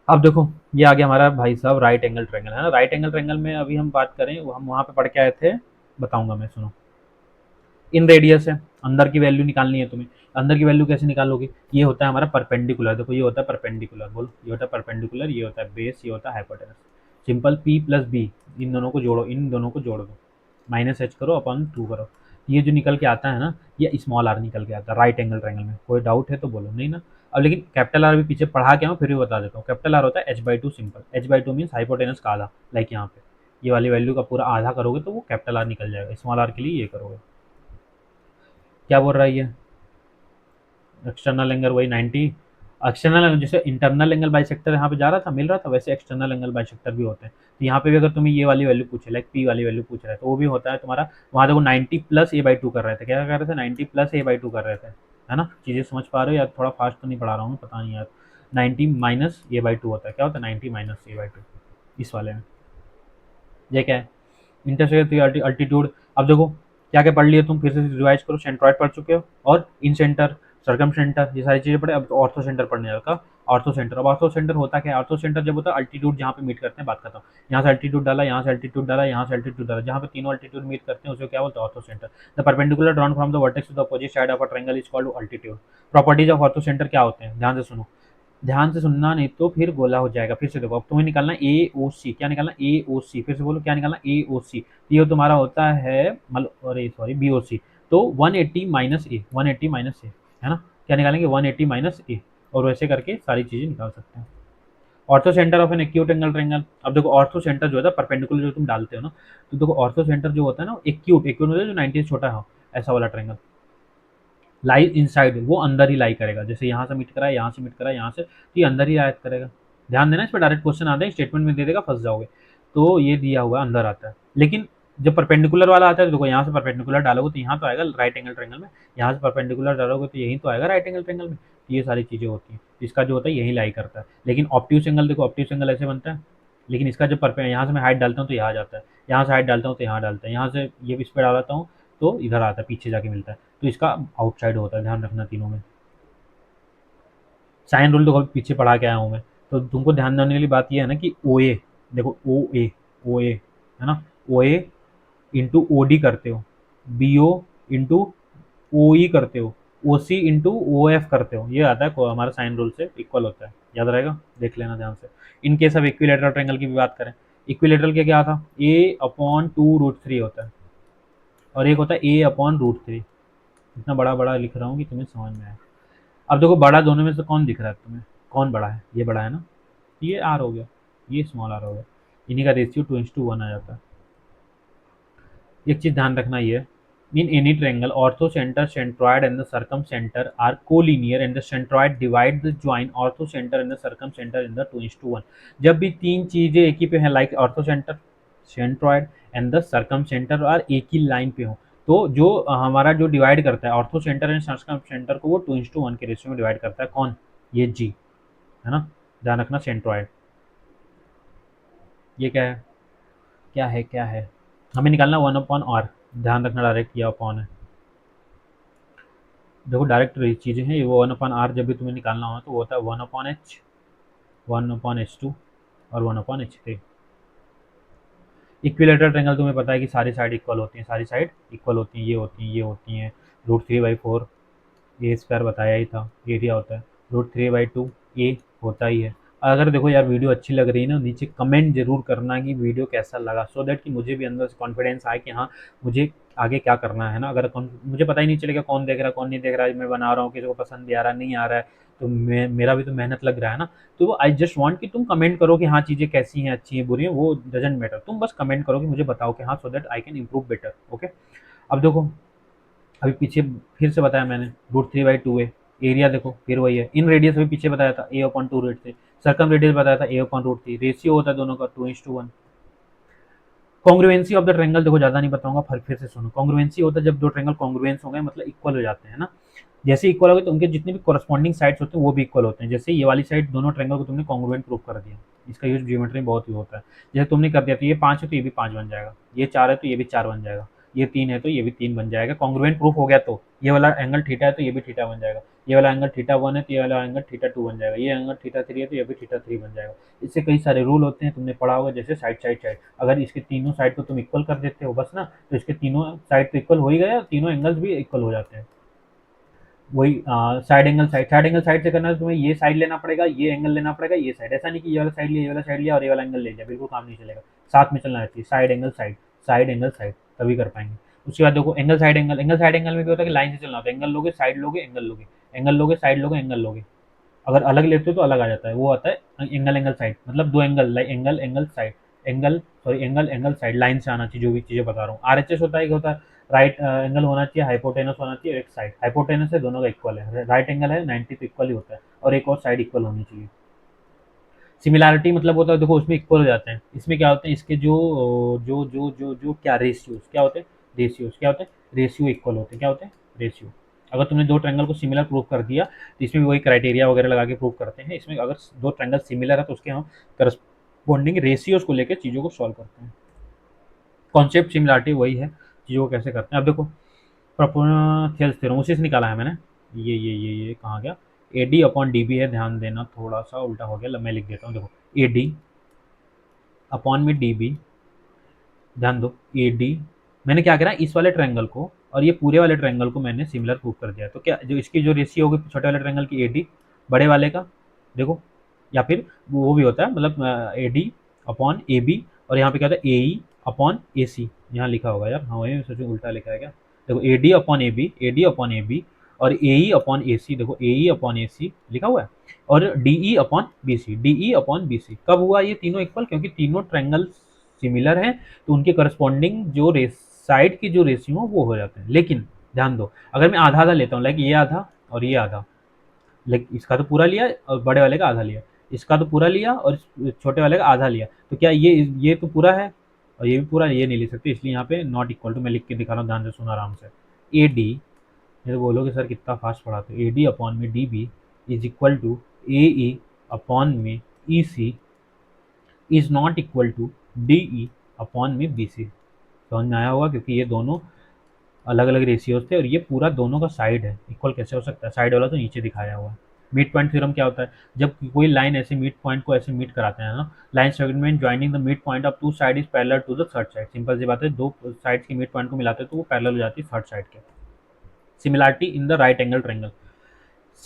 अब देखो, ये आ गया हमारा भाई साहब राइट एंगल ट्रायंगल, है ना। राइट एंगल ट्रायंगल में अभी हम बात करें, वो हम वहाँ पे पढ़ के आए थे, बताऊंगा मैं, सुनो। इन रेडियस है, अंदर की वैल्यू निकालनी है तुम्हें। अंदर की वैल्यू कैसे निकालोगे, ये होता है हमारा परपेंडिकुलर, देखो ये होता है परपेंडिकुलर, बोलो ये होता है परपेंडिकुलर, ये होता है बेस, ये होता है hypotenuse. Simple p plus b, इन दोनों को जोड़ो, इन दोनों को जोड़ दो, माइनस एच करो अपन टू करो, ये जो निकल के आता है ना, ये स्मॉल आर निकल के आता है राइट एंगल ट्रायंगल में। कोई डाउट है तो बोलो, नहीं ना। अब लेकिन कैपिटल आर भी पीछे पढ़ा के आऊँ, फिर भी बता देता हूँ। कैपिटल आर होता है H by two, simple H by two means hypotenuse का आधा, लाइक यहाँ पे ये वाली वैल्यू का पूरा आधा करोगे तो वो कैपिटल आर निकल जाएगा। स्मॉल आर के लिए ये करोगे। क्या बोल रहा है ये, एक्सटर्नल एंगल वही 90, एक्सटर्नल जैसे इंटरनल एंगल बाइसेक्टर यहाँ पे जा रहा था, मिल रहा था, वैसे एक्सटर्नल एंगल बाइसेक्टर भी होते हैं। तो यहाँ पे भी अगर तुम्हें ये वाली वैल्यू पूछे, लाइक पी वाली वैल्यू पूछ रहा है, तो वो भी होता है तुम्हारा। वहाँ देखो 90 प्लस ए बाई टू कर रहे थे, क्या कर रहे थे, 90 प्लस ए बाई टू कर रहे थे, है ना। चीज़ें समझ पा रहे हो यार, थोड़ा फास्ट तो नहीं पढ़ा रहा हूँ, पता नहीं यार। 90 माइनस ए बाई टू होता है, क्या होता है 90 माइनस ए बाई टू इस वाले में। ये क्या है, इंटरसेक्टर अल्टीट्यूड। अब देखो क्या क्या पढ़ लिया तुम, फिर से रिवाइज करो। सेंट्रॉइड पढ़ चुके हो, और इन सेंटर, सर्कम सेंटर, ये सारी चीज़ें पढ़े। अब ऑर्थो सेंटर पढ़ने का, ऑर्थो सेंटर। अब ऑर्थो सेंटर होता क्या है, ऑर्थो सेंटर जब होता है अल्टीट्यूड जहाँ पे मीट करते हैं, बात करता हूँ। यहाँ से अल्टीट्यूड डाला, यहाँ से अल्टीट्यूड डाला, यहाँ से अल्टीट्यूड डाला, जहाँ पे तीनों अल्टीट्यूड मीट करते हैं उसे क्या बोलते हैं, orthocentre. The perpendicular drawn from the vertex to the opposite side of a triangle is called altitude. Properties of orthocentre क्या होते हैं, ध्यान से सुनो, ध्यान से सुनना, नहीं तो फिर गोला हो जाएगा। फिर से देखो, अब तुम्हें निकालना ए ओ सी, क्या निकालना, ए ओ सी। फिर से बोलो क्या निकालना, ए ओ सी। ये तुम्हारा होता है मतलब, अरे सॉरी, बी ओ सी। तो 180 माइनस ए, 180 माइनस ए, है ना। क्या निकालेंगे, 180 माइनस ए, और वैसे करके सारी चीज़ें निकाल सकते हैं। Ortho centre of an acute angle triangle. अब देखो ऑर्थो सेंटर जो होता है परपेंडिकुलर जो तुम डालते हो ना, तो देखो ऑर्थो सेंटर जो होता है ना, एक्यूट, एक्यूट होता है जो 90 से छोटा हो, ऐसा वाला ट्रायंगल लाई इनसाइड, वो अंदर ही लाई करेगा। जैसे यहाँ से मीट करा है, यहाँ से मीट करा है, यहाँ से, तो ये अंदर ही लायक करेगा। ध्यान देना, इस पर डायरेक्ट क्वेश्चन आते हैं, स्टेटमेंट में दे देगा, फंस जाओगे। तो ये दिया हुआ अंदर आता है, लेकिन जब परपेंडिकुलर वाला आता है तो देखो यहाँ से परपेंडिकुलर डालोगे तो यहाँ तो आएगा राइट एंगल ट्रायंगल में, यहाँ से परपेंडिकुलर डालोगे तो यहीं तो आएगा राइट एंगल ट्रायंगल में। तो ये सारी चीज़ें होती हैं, इसका जो होता है यही लाई करता है। लेकिन ऑप्टिव एंगल देखो, ऑप्टिव एंगल ऐसे बनता है, लेकिन इसका जब यहाँ से मैं हाइट डालता हूँ तो यहाँ जाता है, यहाँ से हाइट डालता हूँ तो यहाँ डालता है, यहाँ से ये इस पर डालता हूँ तो इधर आता है, पीछे जाके मिलता है, तो इसका आउटसाइड होता है। ध्यान रखना तीनों में। साइन रूल तो कभी पीछे पढ़ा के आया हूँ मैं। तो तुमको ध्यान देने वाली बात ये है ना कि ओ ए, देखो ओ ए, है ना, ओ ए इंटू ओ डी करते हो, बी ओ इंटू ओ ई करते हो, ओ सी इंटू ओ एफ करते हो, ये आता है हमारा साइन रूल से इक्वल होता है, याद रहेगा, देख लेना ध्यान से। In case of equilateral triangle की भी बात करें, इक्विलेटरल के क्या था, ए अपॉन टू रूट थ्री होता है, और एक होता है ए अपॉन रूट थ्री। इतना बड़ा बड़ा लिख रहा हूँ कि तुम्हें समझ में आए। अब देखो बड़ा दोनों में से कौन दिख रहा है तुम्हें, कौन बड़ा है, ये बड़ा है ना, ये आर हो गया, ये स्मॉल आर हो गया, इन्हीं का रेशियो 2:1 आ जाता है। एक चीज ध्यान रखना, ये in any triangle orthocentre centroid and the circumcentre are collinear and the centroid divide the join orthocentre and the circumcentre in the 2:1। जब भी तीन चीजें एक ही पे हैं, like orthocentre, centroid and the circumcentre और एक ही लाइन पे हो, तो जो हमारा जो डिवाइड करता है ortho centre and circum centre को, वो 2:1 के रेशियो में डिवाइड करता है। कौन, ये जी, है ना, ध्यान रखना। सेंट्रॉइड, ये क्या है, क्या है, क्या है, हमें निकालना 1/r, ध्यान रखना डायरेक्ट ये अपॉन है। देखो डायरेक्ट चीज़ें हैं ये, वो 1/r जब भी तुम्हें निकालना हो तो वो होता है 1/h 1/H2 और 1/H3। इक्विलेटरल ट्रायंगल तुम्हें पता है कि सारी साइड इक्वल होती हैं, सारी साइड इक्वल होती हैं, ये होती हैं, ये होती हैं। √3/4 ए स्क्वायर बताया ही था, एरिया होता है। √3/2 ए होता ही है। अगर देखो यार वीडियो अच्छी लग रही है ना, नीचे कमेंट जरूर करना कि वीडियो कैसा लगा, सो दैट कि मुझे भी अंदर से कॉन्फिडेंस आए कि हाँ मुझे आगे क्या करना है ना। अगर मुझे पता ही नहीं चलेगा कौन देख रहा है कौन नहीं देख रहा है, मैं बना रहा हूँ किसी को पसंद भी आ रहा है नहीं आ रहा है, तो मेरा भी तो मेहनत लग रहा है ना। तो आई जस्ट वांट कि तुम कमेंट करो कि हाँ चीज़ें कैसी हैं, अच्छी हैं बुरी हैं, वो डजेंट मैटर, तुम बस कमेंट करो कि मुझे बताओ कि हाँ, so that I can improve better. Okay, अब देखो, अभी पीछे फिर से बताया मैंने, √3/2 है। एरिया देखो फिर वही है। इन रेडियस अभी पीछे बताया था A/2 रेट से। सर्कम रेडियस बताया था A/√3। रेशियो होता है दोनों का 2:1। कॉन्ग्रुएंसी ऑफ द ट्रायंगल देखो ज़्यादा नहीं बताऊंगा, फिर से सुनो। कॉन्ग्रुएंसी होता है जब दो ट्रायंगल कॉन्ग्रुएंस हो गए, मतलब इक्वल हो जाते हैं ना। जैसे इक्वल हो गए तो उनके जितने भी कॉरस्पॉन्डिंग साइड्स होते हैं वो भी इक्वल होते हैं। जैसे ये वाली साइड दोनों ट्रायंगल को तुमने कॉन्ग्रुएंट प्रूव कर दिया, इसका यूज ज्योमेट्री में बहुत यूज होता है। जैसे तुमने कर दिया तो ये 5 है तो ये भी 5 बन जाएगा, ये 4 है तो ये भी 4 बन जाएगा, ये 3 है तो ये भी 3 बन जाएगा। कॉन्ग्रुएंट प्रूफ हो गया तो ये वाला एंगल थीटा है तो ये भी थीटा बन जाएगा, ये वाला एंगल थीटा 1 है तो ये वाला एंगल थीटा 2 बन जाएगा, ये एंगल थीटा 3 है तो ये भी थीटा 3 बन जाएगा। इससे कई सारे रूल होते हैं, तुमने पढ़ा होगा, जैसे साइड साइड साइड। अगर इसके तीनों साइड को तुम इक्वल कर देते हो बस ना, तो इसके तीनों साइड तो इक्वल हो ही गया, तीनों एंगल्स भी इक्वल हो जाते हैं। वही साइड एंगल साइड से करना है तो तुम्हें ये साइड लेना पड़ेगा, ये एंगल लेना पड़ेगा, ये साइड। ऐसा नहीं कि ये वाला साइड लिया, ये वाला साइड लिया और ये वाला एंगल ले लिया, बिल्कुल काम नहीं चलेगा। साथ में चलना रहती है, साइड एंगल साइड, तभी कर पाएंगे। उसके बाद देखो एंगल साइड एंगल में भी होता है कि लाइन से चलना होता है। एंगल लोगे, साइड लोगे, एंगल लोगे, एंगल लोगे, साइड लोगे, एंगल लोगे। अगर अलग लेते हो तो अलग आ जाता है, वो आता है एंगल एंगल साइड, मतलब दो angle, angle angle side, angle angle side, line से आना चाहिए जो भी चीज़ें बता रहा हूँ। RHS होता है कि होता है राइट एंगल होना चाहिए, हाइपोटेनस होना चाहिए, एक साइड हाइपोटेनस है, दोनों का इक्वल है। राइट एंगल है 90 तो इक्वल ही होता है, और एक और साइड इक्वल होनी चाहिए। सिमिलैरिटी मतलब होता है देखो उसमें इक्वल हो जाते हैं। इसमें क्या होते हैं, इसके जो जो जो जो जो क्या रेशियोज क्या होते हैं, रेशियोज क्या होते हैं, रेशियो इक्वल होते हैं। क्या होते हैं, रेशियो। अगर तुमने दो ट्रायंगल को सिमिलर प्रूव कर दिया तो इसमें भी वही क्राइटेरिया वगैरह लगा के प्रूव करते हैं। इसमें अगर दो ट्रायंगल सिमिलर है तो उसके हम करस्पॉन्डिंग रेशियोज को लेकर चीज़ों को सॉल्व करते हैं। कॉन्सेप्ट सिमिलरिटी वही है, चीज़ों को कैसे करते हैं। अब देखो, प्रोपोर्शनल थ्योरम उसी से निकाला है मैंने। ये कहाँ गया, AD/DB है, ध्यान देना, थोड़ा सा उल्टा हो गया, मैं लिख देता हूँ। देखो, AD/DB, ध्यान दो, AD, मैंने क्या करा, इस वाले ट्रायंगल को और ये पूरे वाले ट्रायंगल को मैंने सिमिलर प्रूव कर दिया। तो क्या जो इसकी जो रेशियो होगी छोटे वाले ट्रायंगल की AD बड़े वाले का, देखो, या फिर वो भी होता है, मतलब AD/AB, और यहाँ पे क्या होता है AE/AC, यहाँ लिखा होगा यार, हाँ वही सोचो उल्टा लिखा है क्या। देखो AD/AB और AE/AC, देखो AE/AC लिखा हुआ है, और DE/BC कब हुआ ये तीनों इक्वल, क्योंकि तीनों ट्रायंगल सिमिलर हैं, तो उनके करस्पॉन्डिंग जो साइड की जो रेशियो वो हो जाते हैं। लेकिन ध्यान दो, अगर मैं आधा आधा लेता हूँ, लाइक ये आधा और ये आधा, लाइक इसका तो पूरा लिया और बड़े वाले का आधा लिया, इसका तो पूरा लिया और छोटे वाले का आधा लिया, तो क्या ये तो पूरा है और ये भी पूरा, ये नहीं ले सकते, इसलिए यहाँ पे नॉट इक्वल टू मैं लिख के दिखा रहा हूँ, ध्यान से सुना आराम से। AD, ये तो बोलोगे सर कितना फास्ट पढ़ाते हो, AD/DB is equal to AE/EC is not equal to DE/BC। समझ में आया होगा, क्योंकि ये दोनों अलग अलग रेशियोज थे और ये पूरा दोनों का साइड है, इक्वल कैसे हो सकता है, साइड वाला तो नीचे दिखाया हुआ है। मिड पॉइंट थ्योरम क्या होता है, जब कोई लाइन ऐसे मिड पॉइंट को ऐसे मीट कराते हैं ना, line segment joining the mid point of two side is parallel to the third side. Simple सी बात है, दो साइड्स की मिड पॉइंट को मिलाते हैं तो वो पैरेलल हो जाती है थर्ड साइड के। Similarity in the right angle triangle,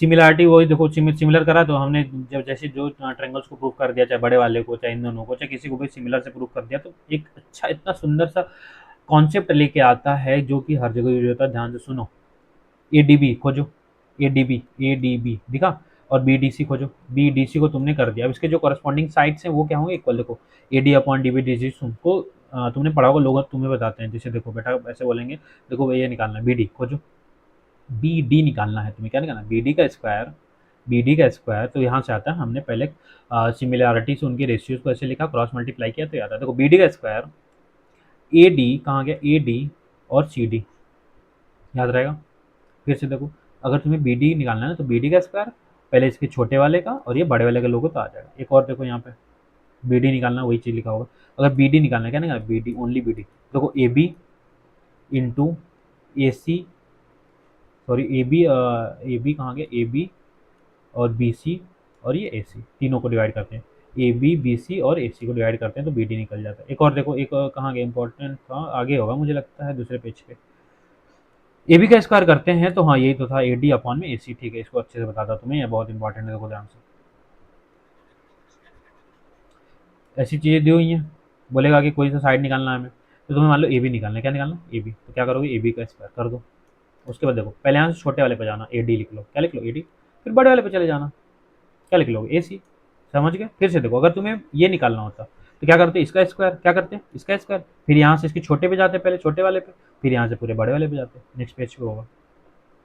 similarity वही देखो, सिमिलर करा तो हमने जब जैसे जो ट्रायंगल्स को प्रूव कर दिया, चाहे बड़े वाले को, चाहे इन दोनों को, चाहे किसी को भी सिमिलर से प्रूव कर दिया, तो एक अच्छा इतना सुंदर सा कॉन्सेप्ट लेके आता है जो कि हर जगह यूज होता है। ध्यान से सुनो, ADB खोजो, ADB दिखा, और BDC खोजो, BDC को तुमने कर दिया। अब इसके जो करस्पॉन्डिंग साइड्स हैं वो क्या होंगे, इक्वल। देखो AD/DB डिजिट तुमको तुमने पढ़ा होगा, लोग तुम्हें बताते हैं, जैसे देखो बेटा ऐसे बोलेंगे, देखो ये निकालना है, BD खोजो, BD निकालना है तुम्हें, क्या निकालना है, BD का स्क्वायर। तो यहाँ से आता है, हमने पहले सिमिलैरिटी से उनके रेशियोज को ऐसे लिखा, क्रॉस मल्टीप्लाई किया तो आता है। देखो BD का स्क्वायर, AD कहाँ गया, AD और CD याद रहेगा। फिर से देखो, अगर तुम्हें BD निकालना है ना, तो BD का स्क्वायर पहले इसके छोटे वाले का और ये बड़े वाले का लोगो तो आ जाएगा। एक और देखो यहाँ पे BD निकालना, वही चीज़ लिखा होगा। अगर BD निकालना है, क्या निकालना, BD ओनली BD, देखो AB into AC, sorry AB, AB कहाँ गया, AB और BC और ये ए सी, तीनों को डिवाइड करते हैं, ए बी बी सी और ए सी को डिवाइड करते हैं तो बी डी निकल जाता है। एक और देखो, एक और कहाँ गया, इंपॉर्टेंट था, आगे होगा मुझे लगता है दूसरे पेज पे। ए बी का स्क्वायर करते हैं तो हाँ यही तो था, ए डी अपॉन में ए सी, ठीक है, इसको अच्छे से बताता तुम्हें, ये बहुत इंपॉर्टेंट है, देखो ध्यान से। ऐसी चीज़ें दी हुई हैं, बोलेगा कि कोई सा साइड निकालना है हमें, तो तुम्हें मान लो ए बी निकालना है, क्या निकालना है, ए बी, तो क्या करोगे, ए बी का स्क्वायर कर दो। उसके बाद देखो पहले यहाँ से छोटे वाले पे जाना, ए डी लिख लो, क्या लिख लो, ए डी, फिर बड़े वाले पे चले जाना, क्या लिख लोगे, ए सी। समझ गए। फिर से देखो, अगर तुम्हें ये निकालना होता तो क्या करते, इसका स्क्वायर, क्या करते इसका स्क्वायर, फिर यहाँ से इसके छोटे पे जाते, पहले छोटे वाले पे, फिर यहाँ से पूरे बड़े वाले पे जाते, नेक्स्ट पेज पे होगा,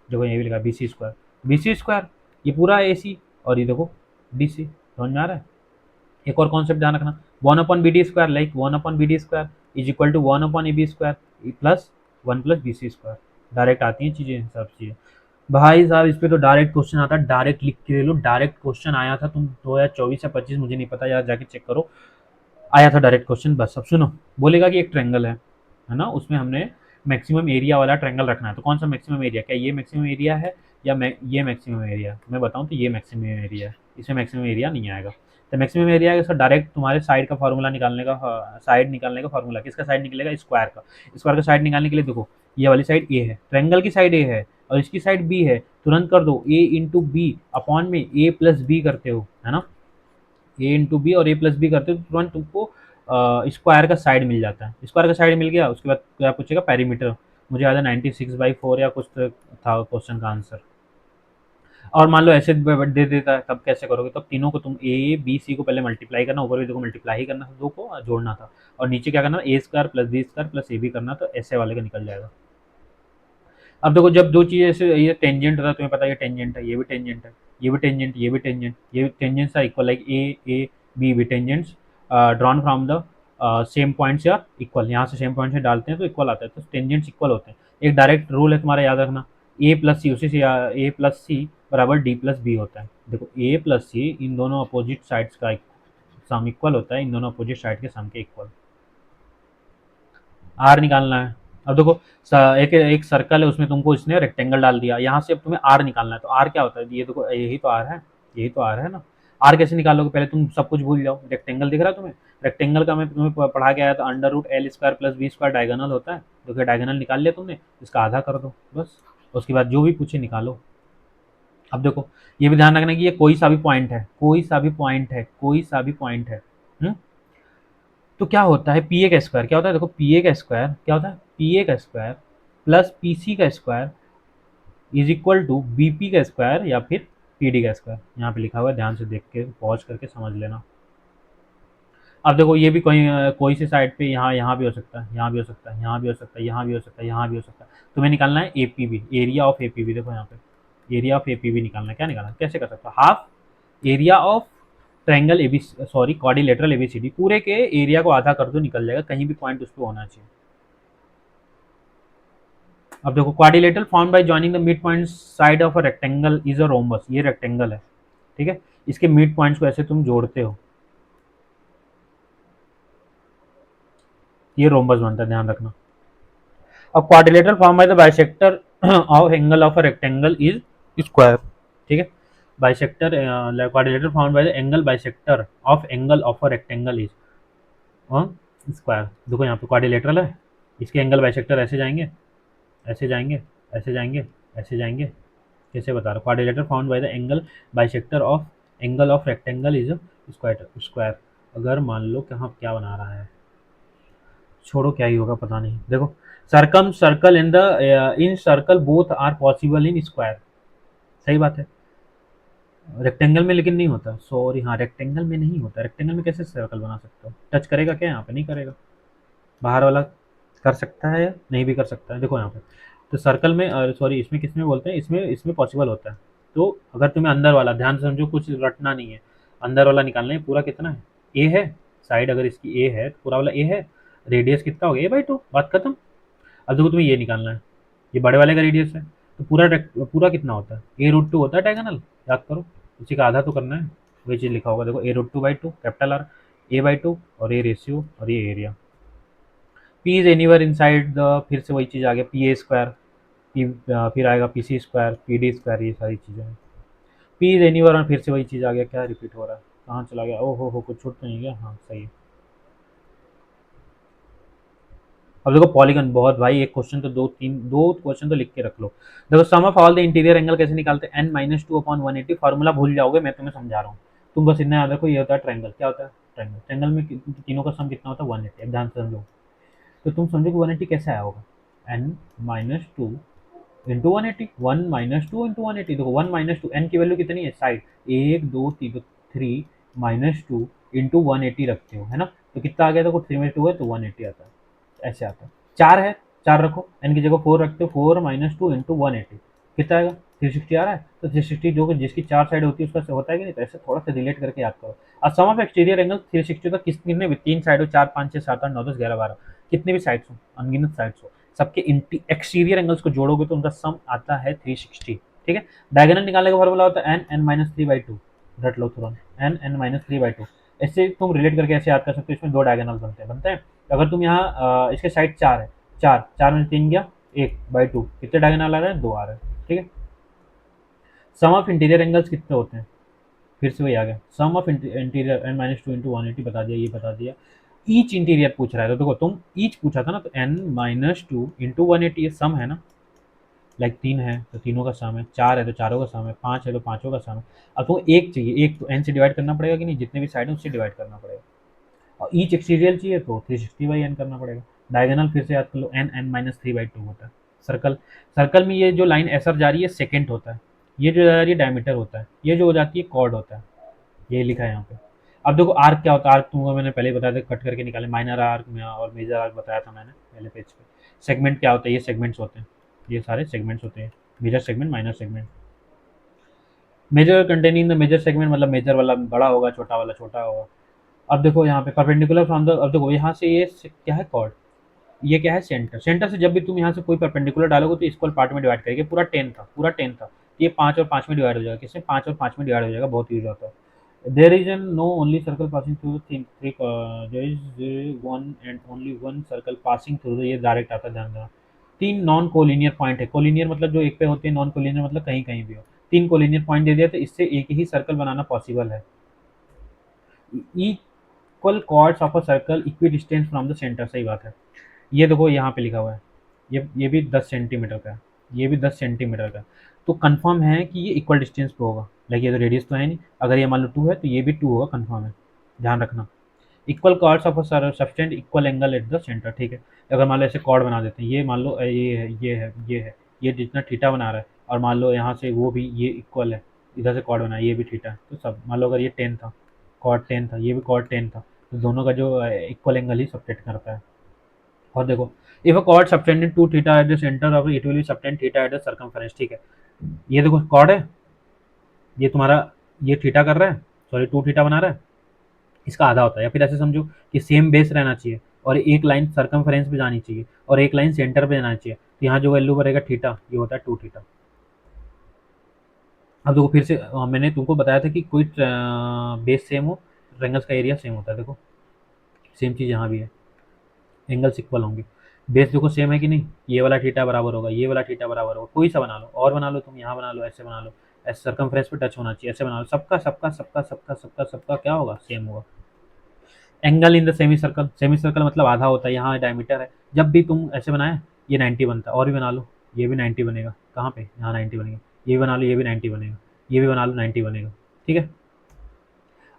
देखो ये भी लिखा B C square, B C square, ये पूरा ए सी, और ये देखो डी सी, समझ में आ रहा है। एक और कॉन्सेप्ट ध्यान रखना, one upon B D square, like one upon B D square is equal to one upon A B square plus one plus B C square. Direct आती हैं चीज़ें, सब चीज़ें भाई साहब, इस पे तो डायरेक्ट क्वेश्चन आता है, डायरेक्ट लिख के ले लो, डायरेक्ट क्वेश्चन आया था, तुम 2024 या 25 मुझे नहीं पता यार, जाके चेक करो, आया था डायरेक्ट क्वेश्चन। बस अब सुनो, बोलेगा कि एक ट्रायंगल है ना, उसमें हमने मैक्सिमम एरिया वाला ट्रायंगल रखना है, तो कौन सा मैक्सिमम एरिया, क्या ये मैक्सिमम एरिया है या ये मैक्सिमम एरिया, मैं बताऊँ तो ये मैक्सिमम एरिया है, इसमें मैक्सिमम एरिया नहीं आएगा। तो मैक्सिमम एरिया है, डायरेक्ट तुम्हारे साइड का फार्मूला निकालने का, साइड निकालने का फार्मूला, किसका साइड निकलेगा, स्क्वायर का। स्क्वायर का साइड निकालने के लिए देखो, ये वाली साइड ए है, ट्रायंगल की साइड ए है और इसकी साइड बी है, तुरंत कर दो, ए इंटू बी अपॉन में ए प्लस बी करते हो, है ना, ए इंटू बी और ए प्लस बी करते हो तो तुरंत तुमको स्क्वायर का साइड मिल जाता है। स्क्वायर का साइड मिल गया, उसके बाद क्या पूछेगा, पेरीमीटर, मुझे याद है 96/4 या कुछ तो था क्वेश्चन का आंसर। और मान लो ऐसे दे देता है, तब कैसे करोगे, तब तीनों को तुम ए बी सी को पहले मल्टीप्लाई करना, ऊपर भी देखो मल्टीप्लाई ही करना था, दो को जोड़ना था, और नीचे क्या करना, a square plus B square plus a b करना, तो ऐसे वाले का निकल जाएगा। अब देखो, जब दो चीज़ें ऐसे, ये टेंजेंट था, तुम्हें पता है ये टेंजेंट है, ये भी टेंजेंट है, ये भी टेंजेंट, ये भी टेंजेंट, ये tangents are equal, like A b भी tangents drawn from the same points या इक्वल, यहाँ से सेम पॉइंट से डालते हैं तो इक्वल आता है, तो टेंजेंट्स इक्वल होते हैं। एक डायरेक्ट रूल है तुम्हारा, याद रखना, ए प्लस सी, उसी से ए प्लस सी बराबर डी प्लस बी होता है। देखो ए प्लस सी, इन दोनों अपोजिट साइड्स का सम इक्वल होता है, इन दोनों अपोजिट साइड के सम के इक्वल। आर निकालना है। अब देखो, एक एक सर्कल है, उसमें तुमको इसने रेक्टेंगल डाल दिया, यहाँ से अब तुम्हें आर निकालना है, तो आर क्या होता है, ये देखो यही तो आर है, यही तो आर है ना। आर कैसे निकालोगे, पहले तुम सब कुछ भूल जाओ, रेक्टेंगल दिख रहा है तुम्हें, रेक्टेंगल का मैं तुम्हें पढ़ा के आया था, under root L square plus B square diagonal होता है, देखो डायगोनल निकाल लिया तुमने, इसका आधा कर दो बस, उसके बाद जो भी पूछे निकालो। अब देखो, ये भी ध्यान रखना कि ये कोई सा भी पॉइंट है, कोई सा भी पॉइंट है, कोई सा भी पॉइंट है। तो क्या होता है, पी ए का स्क्वायर क्या होता है, देखो पी ए का स्क्वायर क्या होता है, पी ए का स्क्वायर प्लस पी सी का square is equal to B P का स्क्वायर या फिर पी डी का स्क्वायर, यहाँ पे लिखा हुआ है, ध्यान से देख के पॉज करके समझ लेना। अब देखो, ये भी कोई सी साइड पे, यहाँ यहाँ भी हो सकता है, यहाँ भी हो सकता है, यहाँ भी हो सकता है, यहाँ भी हो सकता है, यहाँ भी हो सकता है, तुम्हें निकालना है A P B, area of A P B, देखो यहाँ पे area of A P B निकालना है, क्या निकालना है, कैसे कर सकता है, half area of triangle A B, sorry quadrilateral A B C D, पूरे के एरिया को आधा कर दो, निकल जाएगा, कहीं भी पॉइंट उस पर होना चाहिए। अब देखो, quadrilateral form by joining the mid point side of a rectangle is a rhombus, ये रेक्टेंगल है, ठीक है, इसके मिड पॉइंट्स को ऐसे तुम जोड़ते हो, ये रोम्बस बनता है, ध्यान रखना। अब quadrilateral form by the bisector of angle of a rectangle is square, ठीक है, bisector quadrilateral form by the angle bisector of angle of a rectangle is square. देखो यहाँ पे क्वाड्रिलेटरल है, इसके एंगल बाइसेक्टर ऐसे जाएंगे, ऐसे जाएंगे, ऐसे जाएंगे, ऐसे जाएंगे, कैसे बता रहा हूँ, quadrilateral found by the angle of rectangle is square square. अगर मान लो कि हाँ क्या बना रहा है, छोड़ो क्या ही होगा पता नहीं। देखो, circumcircle incircle both are possible in square, सही बात है, रेक्टेंगल में लेकिन नहीं होता, सॉरी हाँ रेक्टेंगल में नहीं होता, रेक्टेंगल में कैसे सर्कल बना सकते हो, टच करेगा क्या यहाँ पे, नहीं करेगा, बाहर वाला कर सकता है, नहीं भी कर सकता है, देखो यहाँ पे, तो सर्कल में, सॉरी इसमें किस में बोलते हैं, इसमें इसमें पॉसिबल होता है। तो अगर तुम्हें अंदर वाला, ध्यान से समझो, कुछ रटना नहीं है, अंदर वाला निकालना है, पूरा कितना है, ए है, साइड अगर इसकी ए है तो पूरा वाला ए है, रेडियस कितना हो गया, ए/2, बात खत्म। अब देखो तुम्हें ये निकालना है, ये बड़े वाले का रेडियस है, तो पूरा कितना होता है, a√2 होता है डायगोनल, याद करो, उसी का आधा तो करना है, वही चीज़ लिखा होगा, देखो a√2/2 कैपिटल आर, a/2 और ये रेशियो और ये area, P is anywhere inside the, फिर से वही चीज़ आ गया, पी ए स्क्वायर, पी फिर आएगा P C square, P D square, ये सारी चीज़ें हैं। पी इज एनीवेयर और फिर से वही चीज़ आ गया, क्या रिपीट हो रहा है, कहाँ चला गया, ओ हो कुछ छूट तो नहीं गया, हाँ सही है। अब देखो पॉलीगन बहुत भाई, एक क्वेश्चन तो दो क्वेश्चन तो लिख के रख लो। देखो sum of all the interior angle कैसे निकालते हैं, n minus two upon 180, formula भूल जाओगे, मैं तुम्हें समझा रहा हूँ। तुम बस इतना याद रखो, ये होता है ट्रायंगल, क्या होता है ट्रायंगल, ट्रायंगल में तीनों का सम कितना होता है 180। अब ध्यान से समझो, तो तुम समझो कि 180 कैसे आया होगा, एन माइनस टू इंटू 180, 1 - 2 × 180। देखो 1 - 2, एन की वैल्यू कितनी है साइड, एक दो तीन, तो 3 -2 इंटू 180 रखते हो, है ना, तो कितना आ गया, देखो 3 में 2 है तो 180 आता है, ऐसे आता है। 4 है, 4 रखो, एन की जगह 4 रखते हो, 4 - 2 इंटू 180 कितना आएगा, 360 आ रहा है, तो 360 जो कि जिसकी 4 साइड होती है उसका होता है कि नहीं, तो ऐसे थोड़ा सा रिलेट करके याद करो। अब सम ऑफ एक्सटीरियर एंगल 360 तक कितने भी 3 साइड हो, 4 5 6 7 8 9 10 11 12, कितने भी साइड्स हो, अनगिनत साइड्स हो, सबके एक्सटीरियर एंगल्स को जोड़ोगे तो उनका सम आता है 360। ठीक है, डायगोनल निकालने का फॉर्मूला होता है n n-3/2, रट लो तुरंत, n n-3/2। ऐसे तुम रिलेट करके ऐसे याद कर सकते हो, इसमें दो डायगोनल बनते हैं। अगर तुम यहाँ इसके साइड 4 है, 4 4 में 3 गया 1/2, कितने डायगोनल आ रहे हैं, 2 आ रहे हैं। ठीक है, सम ऑफ इंटीरियर एंगल्स कितने होते हैं, फिर से वही आ गया, सम ऑफ इंटीरियर n - 2 इंटू 180 बता दिया, ये बता दिया। ईच इंटीरियर पूछ रहा है, तो देखो तुम ईच पूछा था ना, तो n - 2 इंटू 180 ये सम है ना, लाइक 3 है तो तीनों का सम है, 4 है तो चारों का सम है, 5 है तो पांचों का सम है। अब तुमको एक चाहिए, एक तो n से डिवाइड करना पड़ेगा कि नहीं, जितने भी साइड है उससे डिवाइड करना पड़ेगा, और ईच एक्सटीरियर चाहिए तो 360/n करना पड़ेगा। डायगोनल फिर से याद कर लो, n n-3/2 होता है। सर्कल, सर्कल में ये जो लाइन ऐसा जा रही है सेकेंड होता है, ये जो जा रही है डायमीटर होता है, ये जो हो जाती है कॉर्ड होता है, ये लिखा है यहाँ पे। अब देखो आर्क क्या होता है, आर्क तुमको मैंने पहले ही बताया था, कट करके निकाले, माइनर आर्क में और मेजर आर्क बताया था मैंने पहले पेज पे। सेगमेंट क्या होता है, ये सेगमेंट्स होते हैं, ये सारे सेगमेंट्स होते हैं, major segment minor segment. Major containing the major segment मतलब मेजर वाला बड़ा होगा, छोटा वाला छोटा होगा। अब देखो यहाँ पे परपेंडिकुलर फ्रॉम द, अब देखो यहाँ से ये क्या है कॉर्ड, ये क्या है सेंटर, सेंटर से जब भी तुम यहाँ से कोई परपेंडिकुलर डालोगे तो इक्वल पार्ट में डिवाइड करेंगे, पूरा 10 था, पूरा 10 था, ये 5 और 5 में डिवाइड हो जाएगा, किससे 5 और 5 में डिवाइड हो जाएगा, बहुत यूज होता है। There is an no only circle passing through three, there is one and only one circle passing through, ये डायरेक्ट आता है, ध्यान देना। तीन नॉन कोलिनियर पॉइंट है, कोलिनियर मतलब जो एक पे होते हैं, नॉन कोलिनियर मतलब कहीं कहीं भी हो, तीन कोलिनियर पॉइंट दे दिया तो इससे एक ही सर्कल बनाना पॉसिबल है। Equal chords of a circle equidistant from the centre, सही बात है। ये देखो यहाँ पे लिखा हुआ है, ये भी 10 सेंटीमीटर का है, ये भी 10 सेंटीमीटर का है, तो कंफर्म है कि ये इक्वल डिस्टेंस पे होगा, लाइक ये तो रेडियस तो है नहीं, अगर ये मान लो 2 है तो ये भी 2 होगा, कंफर्म है, ध्यान रखना। Equal chords of a subtend equal angle at the centre, ठीक है। अगर मान लो ऐसे कॉर्ड बना देते हैं, ये मान लो ये है ये है ये है, ये जितना थीटा बना रहा है, और मान लो यहाँ से वो भी ये इक्वल है, इधर से कॉर्ड बना है, ये भी थीटा है, तो सब मान लो अगर ये 10 था, कॉर्ड 10 था, ये भी कॉर्ड 10 था, तो दोनों का जो इक्वल एंगल ही सबटेंड करता है। और देखो, if a chord subtended to theta at the centre of it will be subtend theta at the circumference, ठीक है। ये देखो कॉर्ड है, ये तुम्हारा, ये थीटा कर रहा है, सॉरी 2 थीटा बना रहा है, इसका आधा होता है, या फिर ऐसे समझो कि सेम बेस रहना चाहिए, और एक लाइन सर्कमफेरेंस पे जानी चाहिए, और एक लाइन सेंटर पे जाना चाहिए, तो यहाँ जो वैल्यू बनेगा थीटा, ये होता है 2 थीटा। अब देखो फिर से मैंने तुमको बताया था कि कोई बेस सेम हो, ट्रायंगल्स का एरिया सेम होता है, देखो सेम चीज़ यहाँ भी है, एंगल्स इक्वल होंगे, बेस देखो सेम है कि नहीं, ये वाला थीटा बराबर होगा, ये वाला थीटा बराबर होगा, कोई सा बना लो, और बना लो तुम, यहाँ बना लो, ऐसे बना लो, ऐसे सर्कमफ्रेंस पे टच होना चाहिए, ऐसे बना लो, सबका सबका सबका सबका सबका सबका क्या होगा, सेम होगा। Angle in the semi circle, semi circle मतलब आधा होता है, यहाँ डायमीटर है, जब भी तुम ऐसे बनाए ये 90 बनता है, और भी बना लो, ये भी 90 बनेगा, कहाँ पे, यहाँ 90 बनेगा, ये भी बना लो, ये भी 90 बनेगा, ये भी बना लो 90 बनेगा, ठीक है।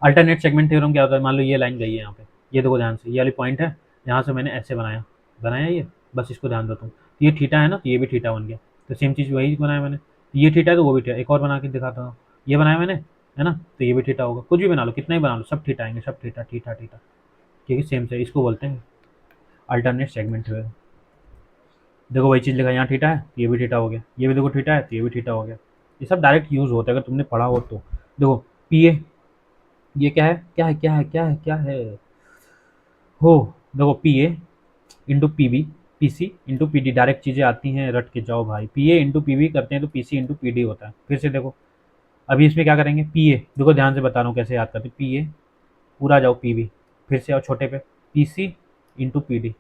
अल्टरनेट सेगमेंट थ्योरम क्या होता है, मान लो ये लाइन गई है यहाँ पे, ये देखो ध्यान से, ये वाली पॉइंट है, यहाँ से मैंने ऐसे बनाया, बनाया ये, बस इसको ध्यान दो तुम, तो ये थीटा है ना, तो ये भी थीटा बन गया, तो सेम चीज़ वही बनाया मैंने, ये थीटा है तो वो भी थीटा, एक और बना के दिखाता हूँ, ये बनाया मैंने, है ना, तो ये भी थीटा होगा, कुछ भी बना लो, कितना ही बना लो, सब थीटा आएंगे, सब थीटा थीटा थीटा, क्योंकि सेम से, इसको बोलते हैं अल्टरनेट सेगमेंट थ्योरम। देखो वही चीज़ लिखा, यहाँ थीटा है तो ये भी थीटा हो गया, ये भी देखो थीटा है तो ये भी थीटा हो गया, ये सब डायरेक्ट यूज़ होता है अगर तुमने पढ़ा हो तो। देखो पी ए, ये क्या है क्या है क्या है क्या है क्या है, हो, देखो P A into P B, P C into P D, direct चीज़ें आती हैं, रट के जाओ भाई, P A into P B करते हैं तो P C into P D होता है। फिर से देखो, अभी इसमें क्या करेंगे, पी ए, देखो ध्यान से बता रहा हूँ कैसे याद करते, पी ए पूरा जाओ पी बी, फिर से आओ छोटे पे, P C into P D,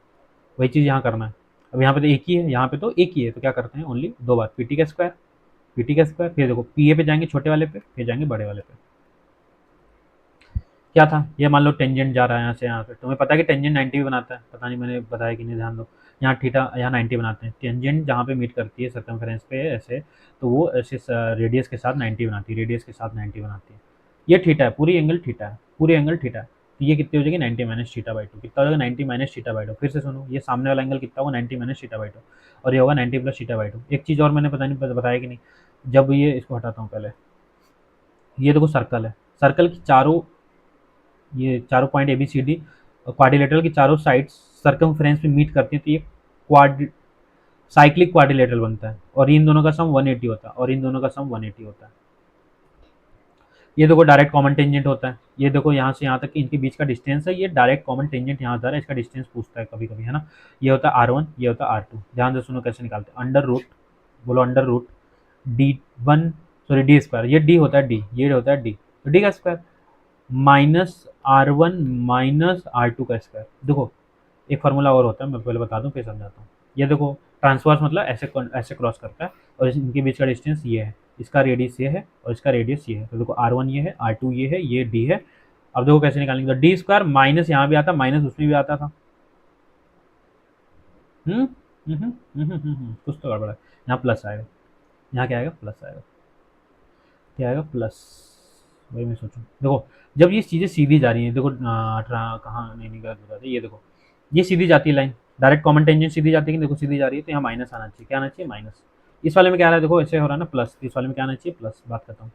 वही चीज़ यहाँ करना है। अब यहाँ पे तो एक ही है, यहाँ पे तो एक ही है, तो क्या करते हैं ओनली दो बार, पी टी का स्क्वायर, पी टी का स्क्वायर, फिर देखो पी ए पे जाएंगे छोटे वाले पे, फिर जाएंगे बड़े वाले पे। क्या था ये, मान लो टेंजेंट जा रहा है यहाँ से यहाँ पे, तुम्हें पता है कि टेंजेंट 90 भी बनाता है, पता नहीं मैंने बताया कि नहीं, ध्यान दो। यहाँ थीटा यहाँ 90 बनाते हैं, टेंजेंट जहाँ पे मीट करती है सर्कमफेरेंस पे ऐसे, तो वो ऐसे रेडियस के साथ 90 बनाती है, रेडियस के साथ 90 बनाती है। ये थीटा है, पूरी एंगल थीटा है, पूरी एंगल थीटा है। तो ये कितनी हो जाएगी 90 माइनस थीटा बाई टू, कितना हो जाएगा 90 माइनस थीटा बाई टू। फिर से सुनो, ये सामने वाला एंगल कितना होगा 90 माइनस थीटा बाई टू, और ये होगा 90 प्लस थीटा बाई टू। एक चीज़ और मैंने पता नहीं बताया कि नहीं, जब ये इसको हटाता हूँ पहले, ये देखो सर्कल है, सर्कल की चारों, ये चारों point A B C D quadrilateral की चारों साइड्स सर्कमफ्रेंस में मीट करती हैं, तो ये क्वाड साइक्लिक क्वाड्रिलेटरल बनता है, और इन दोनों का सम 180 होता है, और इन दोनों का सम 180 होता है। ये देखो डायरेक्ट कॉमन टेंजेंट होता है, ये देखो यहाँ से यहाँ तक इनके बीच का डिस्टेंस है, ये डायरेक्ट कॉमन टेंजेंट यहाँ जा रहा है, इसका डिस्टेंस पूछता है कभी कभी, है ना। ये होता है R1, ये होता है R2। ध्यान से सुनो कैसे निकालते हैं, अंडर रूट, बोलो under root D1, sorry D square, ये डी होता है डी, ये होता है डी, तो डी का square minus R1 minus R2 का स्क्वायर। देखो एक फार्मूला और होता है, मैं पहले बता दूं फिर समझाता हूँ। ये देखो ट्रांसवर्स मतलब ऐसे ऐसे क्रॉस करता है, और इनके बीच का डिस्टेंस ये है, इसका रेडियस ये है और इसका रेडियस ये है। तो देखो R1 ये है, R2 ये है, ये D है। अब देखो कैसे निकालेंगे, तो डी स्क्वायर माइनस यहाँ भी आता, माइनस उसमें भी आता था। हम्म कुछ तो गड़बड़ है, यहाँ प्लस आएगा, यहाँ क्या आएगा प्लस आएगा, क्या आएगा प्लस। वही मैं सोचूं, देखो जब ये चीज़ें सीधी जा रही हैं, देखो कहाँ नहीं निकल बताते, ये देखो ये सीधी जाती है लाइन, डायरेक्ट कॉमन टेंजेंट सीधी जाती है कि देखो सीधी जा रही है, तो यहाँ माइनस आना चाहिए, क्या आना चाहिए माइनस। इस वाले में क्या आ रहा है, देखो ऐसे हो रहा है ना प्लस, इस वाले में क्या आना चाहिए प्लस। बात करता हूँ,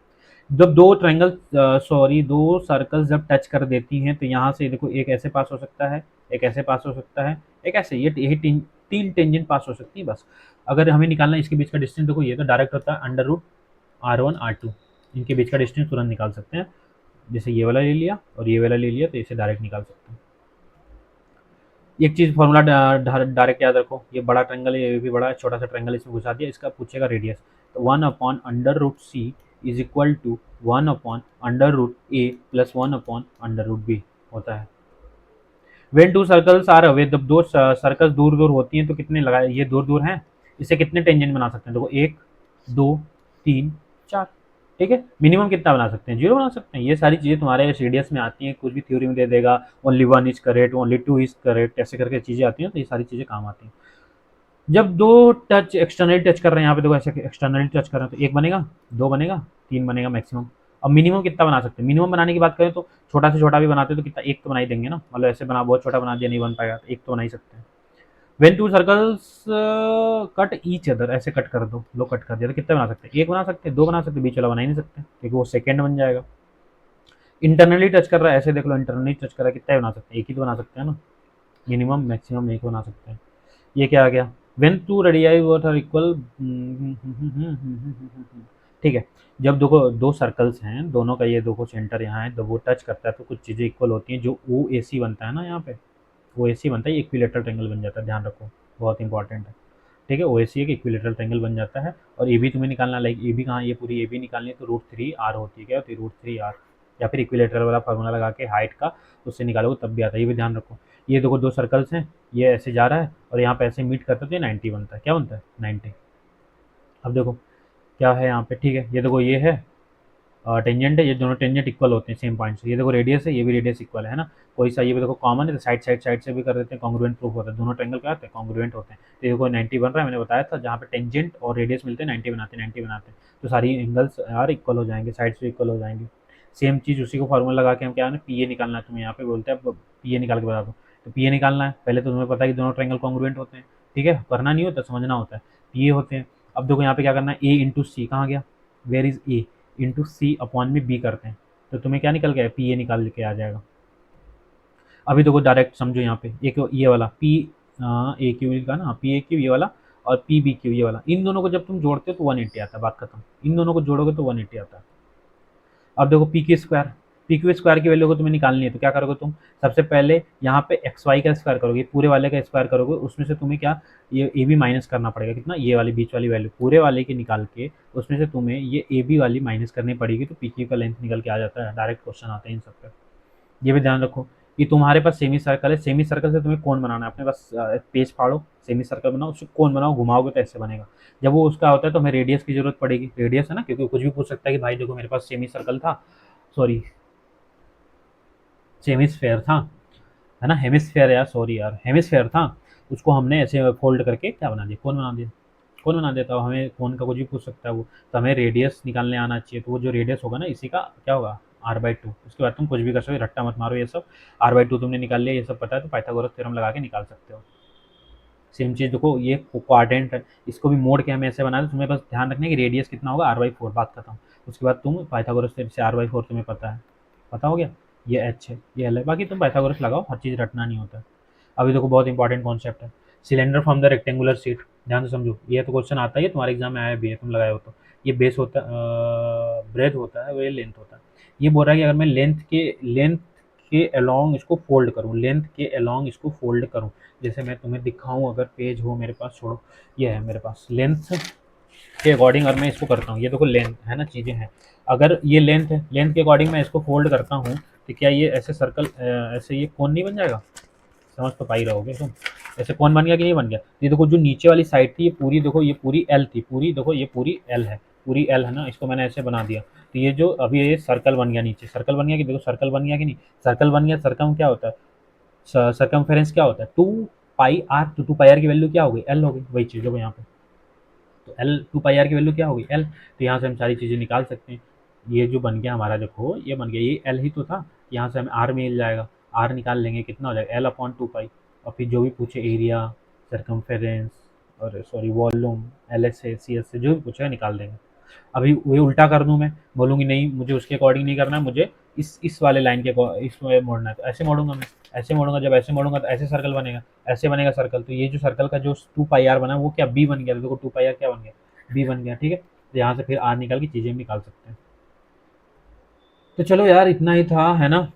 जब दो ट्रायंगल सॉरी दो सर्कल्स जब टच कर देती हैं, तो यहाँ से देखो एक ऐसे पास हो सकता है, एक ऐसे पास हो सकता है, एक ऐसे, ये यही तीन टेंजेंट पास हो सकती है बस। अगर हमें निकालना है इसके बीच का डिस्टेंस, देखो ये तो डायरेक्ट होता है अंडर रूट R1 R2, इनके बीच का डिस्टेंस तुरंत निकाल सकते हैं। जैसे ये वाला ले लिया और ये वाला ले लिया, तो इसे डायरेक्ट निकाल सकते हैं। एक चीज़ फॉर्मूला डायरेक्ट याद रखो, ये बड़ा ट्रायंगल है, ये भी बड़ा है, छोटा सा ट्रायंगल इसमें घुसा दिया, इसका पूछेगा रेडियस, तो 1/√C is equal to 1/√A plus 1/√B होता है। When two circles are away, जब दो सर्कल्स दूर दूर होती हैं तो कितने लगाए, ये दूर दूर हैं, इसे कितने टेंजेंट बना सकते हैं, देखो 1 2 3 4, ठीक है। मिनिमम कितना बना सकते हैं, 0 बना सकते हैं। ये सारी चीज़ें तुम्हारे रेडियस में आती हैं, कुछ भी थ्योरी में दे देगा only 1 is correct, only 2 is correct, ऐसे करके चीज़ें आती हैं, तो ये सारी चीज़ें काम आती हैं। जब दो टच एक्सटर्नली टच कर रहे हैं, यहाँ पे देखो ऐसे एक्सटर्नली टच कर रहे हैं, तो एक बनेगा, दो बनेगा, तीन बनेगा मैक्सिमम। अब मिनिमम कितना बना सकते हैं, मिनिमम बनाने की बात करें तो छोटा से छोटा भी बनाते हैं तो कितना, एक तो बना ही देंगे ना, मतलब ऐसे बना बहुत छोटा बना दिया नहीं बन पाएगा, तो एक तो बना ही सकते हैं। When two circles cut each other, ऐसे कट कर दो, लो कट कर दिया, तो कितने बना सकते हैं, एक बना सकते हैं, दो बना सकते हैं, बीच वाला बना ही नहीं सकते क्योंकि वो सेकेंड बन जाएगा। इंटरनली टच कर रहा है, ऐसे देख लो इंटरनली टच कर रहा है, कितना ही बना सकते हैं, एक ही तो बना सकते हैं ना, मिनिमम मैक्सिमम एक बना सकते हैं। ये क्या आ गया, when two radii both are equal, ठीक है। जब देखो दो सर्कल्स हैं, दोनों का ये देखो सेंटर यहाँ है, जब वो टच करता है तो कुछ चीज़ें इक्वल होती हैं, जो ओ ए सी बनता है ना, यहाँ पे ओ ए सी बनता है, इक्विलेटरल ट्रायंगल बन जाता है, ध्यान रखो बहुत इंपॉर्टेंट है, ठीक है। ओ ए सी एक इक्विलेटरल ट्रायंगल बन जाता है, और ए बी तुम्हें निकालना, लाइक ए बी कहाँ, ये पूरी ए बी निकालनी है, तो √3R होती है, क्या होती है √3R, या फिर इक्विलेटरल वाला फार्मूला लगा के हाइट का उससे निकालोगे तब भी आता है, ये भी ध्यान रखो। ये देखो दो सर्कल्स हैं, ये ऐसे जा रहा है और यहाँ पे ऐसे मीट करते थे, 90 बनता है, क्या बनता है 90। अब देखो क्या है यहाँ पे, ठीक है, ये देखो ये है टेंजेंट है, ये दोनों टेंजेंट इक्वल होते हैं सेम पॉइंट से, ये देखो रेडियस है, ये भी रेडियस इक्वल है ना, कोई सा ये भी देखो कॉमन है, तो साइड से भी कर देते हैं, कॉन्ग्रुएंट प्रूफ होता है, दोनों ट्रायंगल क्या होते हैं कॉन्ग्रुएंट होते हैं। तो देखो 90 बन रहा है, मैंने बताया था जहाँ पे टेंजेंट और रेडियस मिलते हैं 90 बनाते हैं, 90 बनाते हैं, तो सारी एंगल्स यार इक्वल हो जाएंगे, साइड से इक्वल हो जाएंगे। सेम चीज़ उसी को फॉर्मूला लगा के हम क्या है, पी ए निकालना है, तुम्हें यहाँ पे बोलते हैं पी ए निकाल के बता दो, तो पी ए निकालना है, पहले तो तुम्हें पता है कि दोनों ट्रायंगल कॉन्ग्रुएंट होते हैं, ठीक है, करना नहीं होता समझना होता है, पी ए होते हैं। अब देखो यहाँ पे क्या करना है, ए इंटू सी कहाँ गया, where is A into C upon में बी करते हैं, तो तुम्हें क्या निकल गया, पी ए निकाल के आ जाएगा। अभी देखो डायरेक्ट समझो, यहाँ पे एक ये वाला पी ए क्यू का ना, पी ए क्यू ये वाला, और पी बी क्यू ये वाला, इन दोनों को जब तुम जोड़ते हो तो 180 आता है, बात खत्म। इन दोनों को जोड़ोगे तो 180 आता है। अब देखो पी क्यू स्क्वायर की वैल्यू को तुम्हें निकालनी है, तो क्या करोगे तुम, सबसे पहले यहाँ पे एक्स वाई का स्क्वायर करोगे, पूरे वाले का स्क्वायर करोगे, उसमें से तुम्हें क्या, ये ए बी माइनस करना पड़ेगा, कितना, ये वाली बीच वाली वैल्यू पूरे वाले की निकाल के उसमें से तुम्हें ये ए बी वाली माइनस करनी पड़ेगी, तो पी क्यू का लेंथ निकल के आ जाता है। डायरेक्ट क्वेश्चन आते हैं इन सब पे, ये भी ध्यान रखो। कि तुम्हारे पास सेमी सर्कल है, सेमी सर्कल से तुम्हें कौन बनाना है, अपने पास पेज फाड़ो, सेमी सर्कल बनाओ, उससे कौन बनाओ, घुमाओगे तो ऐसे बनेगा। जब वो उसका होता है तो हमें रेडियस की जरूरत पड़ेगी, रेडियस है ना, क्योंकि कुछ भी पूछ सकता है कि भाई देखो मेरे पास सेमी सर्कल था, सॉरी सेमिस्फेयर था, है ना, हेमिस्फेयर यार, सॉरी यार, हेमिस्फेयर था, उसको हमने ऐसे फोल्ड करके क्या बना दिया, कौन बना दिया, कौन बना देता है, हमें कौन का कुछ भी पूछ सकता है वो। तो हमें रेडियस निकालने आना चाहिए, तो वो जो रेडियस होगा ना इसी का क्या होगा, r/2। उसके बाद तुम कुछ भी कर सकते हो, रट्टा मत मारो, ये सब r/2 तुमने निकाल लिया, ये सब पता है तो पाइथागोरस थ्योरम लगा के निकाल सकते हो। सेम चीज़ देखो, ये क्वाड्रेंट है, इसको भी मोड़ के हमें ऐसे बना दे, तुम्हें बस ध्यान रखना है कि रेडियस कितना होगा, r/4, बात खत्म। उसके बाद तुम पाइथागोरस थ्योरम से r/4 तुम्हें पता है, पता हो गया, ये एच है, ये एल है, बाकी तुम पाइथागोरस लगाओ, हर चीज़ रटना नहीं होता है। अभी देखो बहुत इंपॉर्टेंट कॉन्सेप्ट है, cylinder from the rectangular sheet, ध्यान से समझो, ये तो क्वेश्चन आता है, ये तुम्हारे एग्जाम में आया भी है, तुम लगाए हो तो। ये बेस होता है, ब्रेथ होता है, वो ये लेंथ होता है। ये बोल रहा है कि अगर मैं लेंथ के अलोंग इसको फोल्ड करूँ, लेंथ के अलोंग इसको फोल्ड करूँ, जैसे मैं तुम्हें दिखाऊं, अगर पेज हो मेरे पास, छोड़ो, ये है मेरे पास, लेंथ के अकॉर्डिंग अगर मैं इसको करता हूँ, ये देखो लेंथ है ना, चीज़ें हैं, अगर ये लेंथ है, लेंथ के अकॉर्डिंग मैं इसको फोल्ड करता हूँ, तो क्या ये ऐसे सर्कल, ऐसे ये कोन नहीं बन जाएगा, समझ तो पा ही रहोगे तुम, ऐसे कौन बन गया कि नहीं बन गया। ये देखो जो नीचे वाली साइड थी, ये पूरी देखो, ये पूरी एल थी, पूरी देखो, ये पूरी एल है, पूरी एल है ना, इसको मैंने ऐसे बना दिया, तो ये जो अभी ये सर्कल बन गया, नीचे सर्कल बन गया कि देखो, सर्कल बन गया कि नहीं, सर्कल बन गया, सर्कम क्या होता है, सर्कमफेरेंस क्या होता है, 2 पाई आर, तो 2 पाई आर की वैल्यू क्या हो गई, एल हो गई, वही चीज़ देखो यहाँ पे, तो एल 2 पाई आर की वैल्यू क्या होगी, एल, तो यहाँ से हम सारी चीज़ें निकाल सकते हैं। ये जो बन गया हमारा, देखो ये बन गया, ये एल ही तो था, यहाँ से हमें आर मिल जाएगा, आर निकाल लेंगे, कितना हो जाएगा, L/2 पाई, और फिर जो भी पूछे एरिया, सरकमफेरेंस, और सॉरी वॉल्यूम, एल एस से, सी एस से, जो भी पूछेगा निकाल देंगे। अभी वही उल्टा कर दूँ मैं, बोलूँगी नहीं मुझे उसके अकॉर्डिंग नहीं करना है, मुझे इस वाले लाइन के इसमें मोड़ना है, तो ऐसे मोड़ूंगा मैं, ऐसे मोड़ूंगा, जब ऐसे मोड़ूंगा तो ऐसे सर्कल बनेगा, ऐसे बनेगा सर्कल, तो ये जो सर्कल का जो 2 पाई आर बना वो क्या बी बन गया, तो देखो 2 पाई आर क्या बन गया, बी बन गया, ठीक है, तो यहाँ से फिर आर निकाल के चीज़ें निकाल सकते हैं। तो चलो यार, इतना ही था, है ना,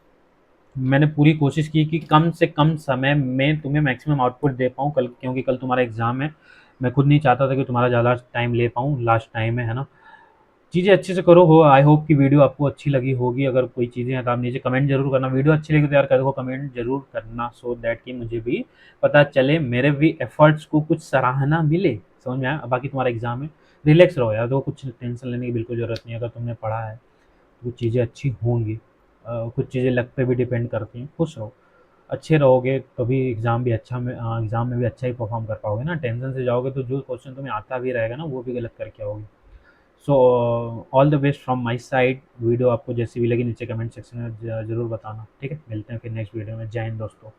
मैंने पूरी कोशिश की कि कम से कम समय में तुम्हें मैक्सिमम आउटपुट दे पाऊँ कल, क्योंकि कल तुम्हारा एग्ज़ाम है, मैं खुद नहीं चाहता था कि तुम्हारा ज़्यादा टाइम ले पाऊँ, लास्ट टाइम है ना, चीज़ें अच्छे से करो, हो, आई होप कि वीडियो आपको अच्छी लगी होगी, अगर कोई चीज़ें हैं तो आप नीचे कमेंट जरूर करना, वीडियो अच्छी लगी तो यार कर दो कमेंट जरूर करना, सो दैट कि मुझे भी पता चले, मेरे भी एफर्ट्स को कुछ सराहना मिले, समझ में आया। बाकी तुम्हारा एग्जाम है, रिलैक्स रहो यार, तो कुछ टेंशन लेने की बिल्कुल ज़रूरत नहीं है, अगर तुमने पढ़ा है तो कुछ चीज़ें अच्छी होंगी, कुछ चीज़ें लक पे भी डिपेंड करती हैं, खुश रहो, अच्छे रहोगे तभी एग्ज़ाम भी अच्छा में, एग्ज़ाम में भी अच्छा ही परफॉर्म कर पाओगे ना, टेंशन से जाओगे तो जो क्वेश्चन तुम्हें आता भी रहेगा ना वो भी गलत करके आओगे। So all the best from my side, video आपको जैसी भी लगी नीचे कमेंट सेक्शन में ज़रूर बताना, ठीक है, मिलते हैं फिर नेक्स्ट वीडियो में, जय हिंद दोस्तों।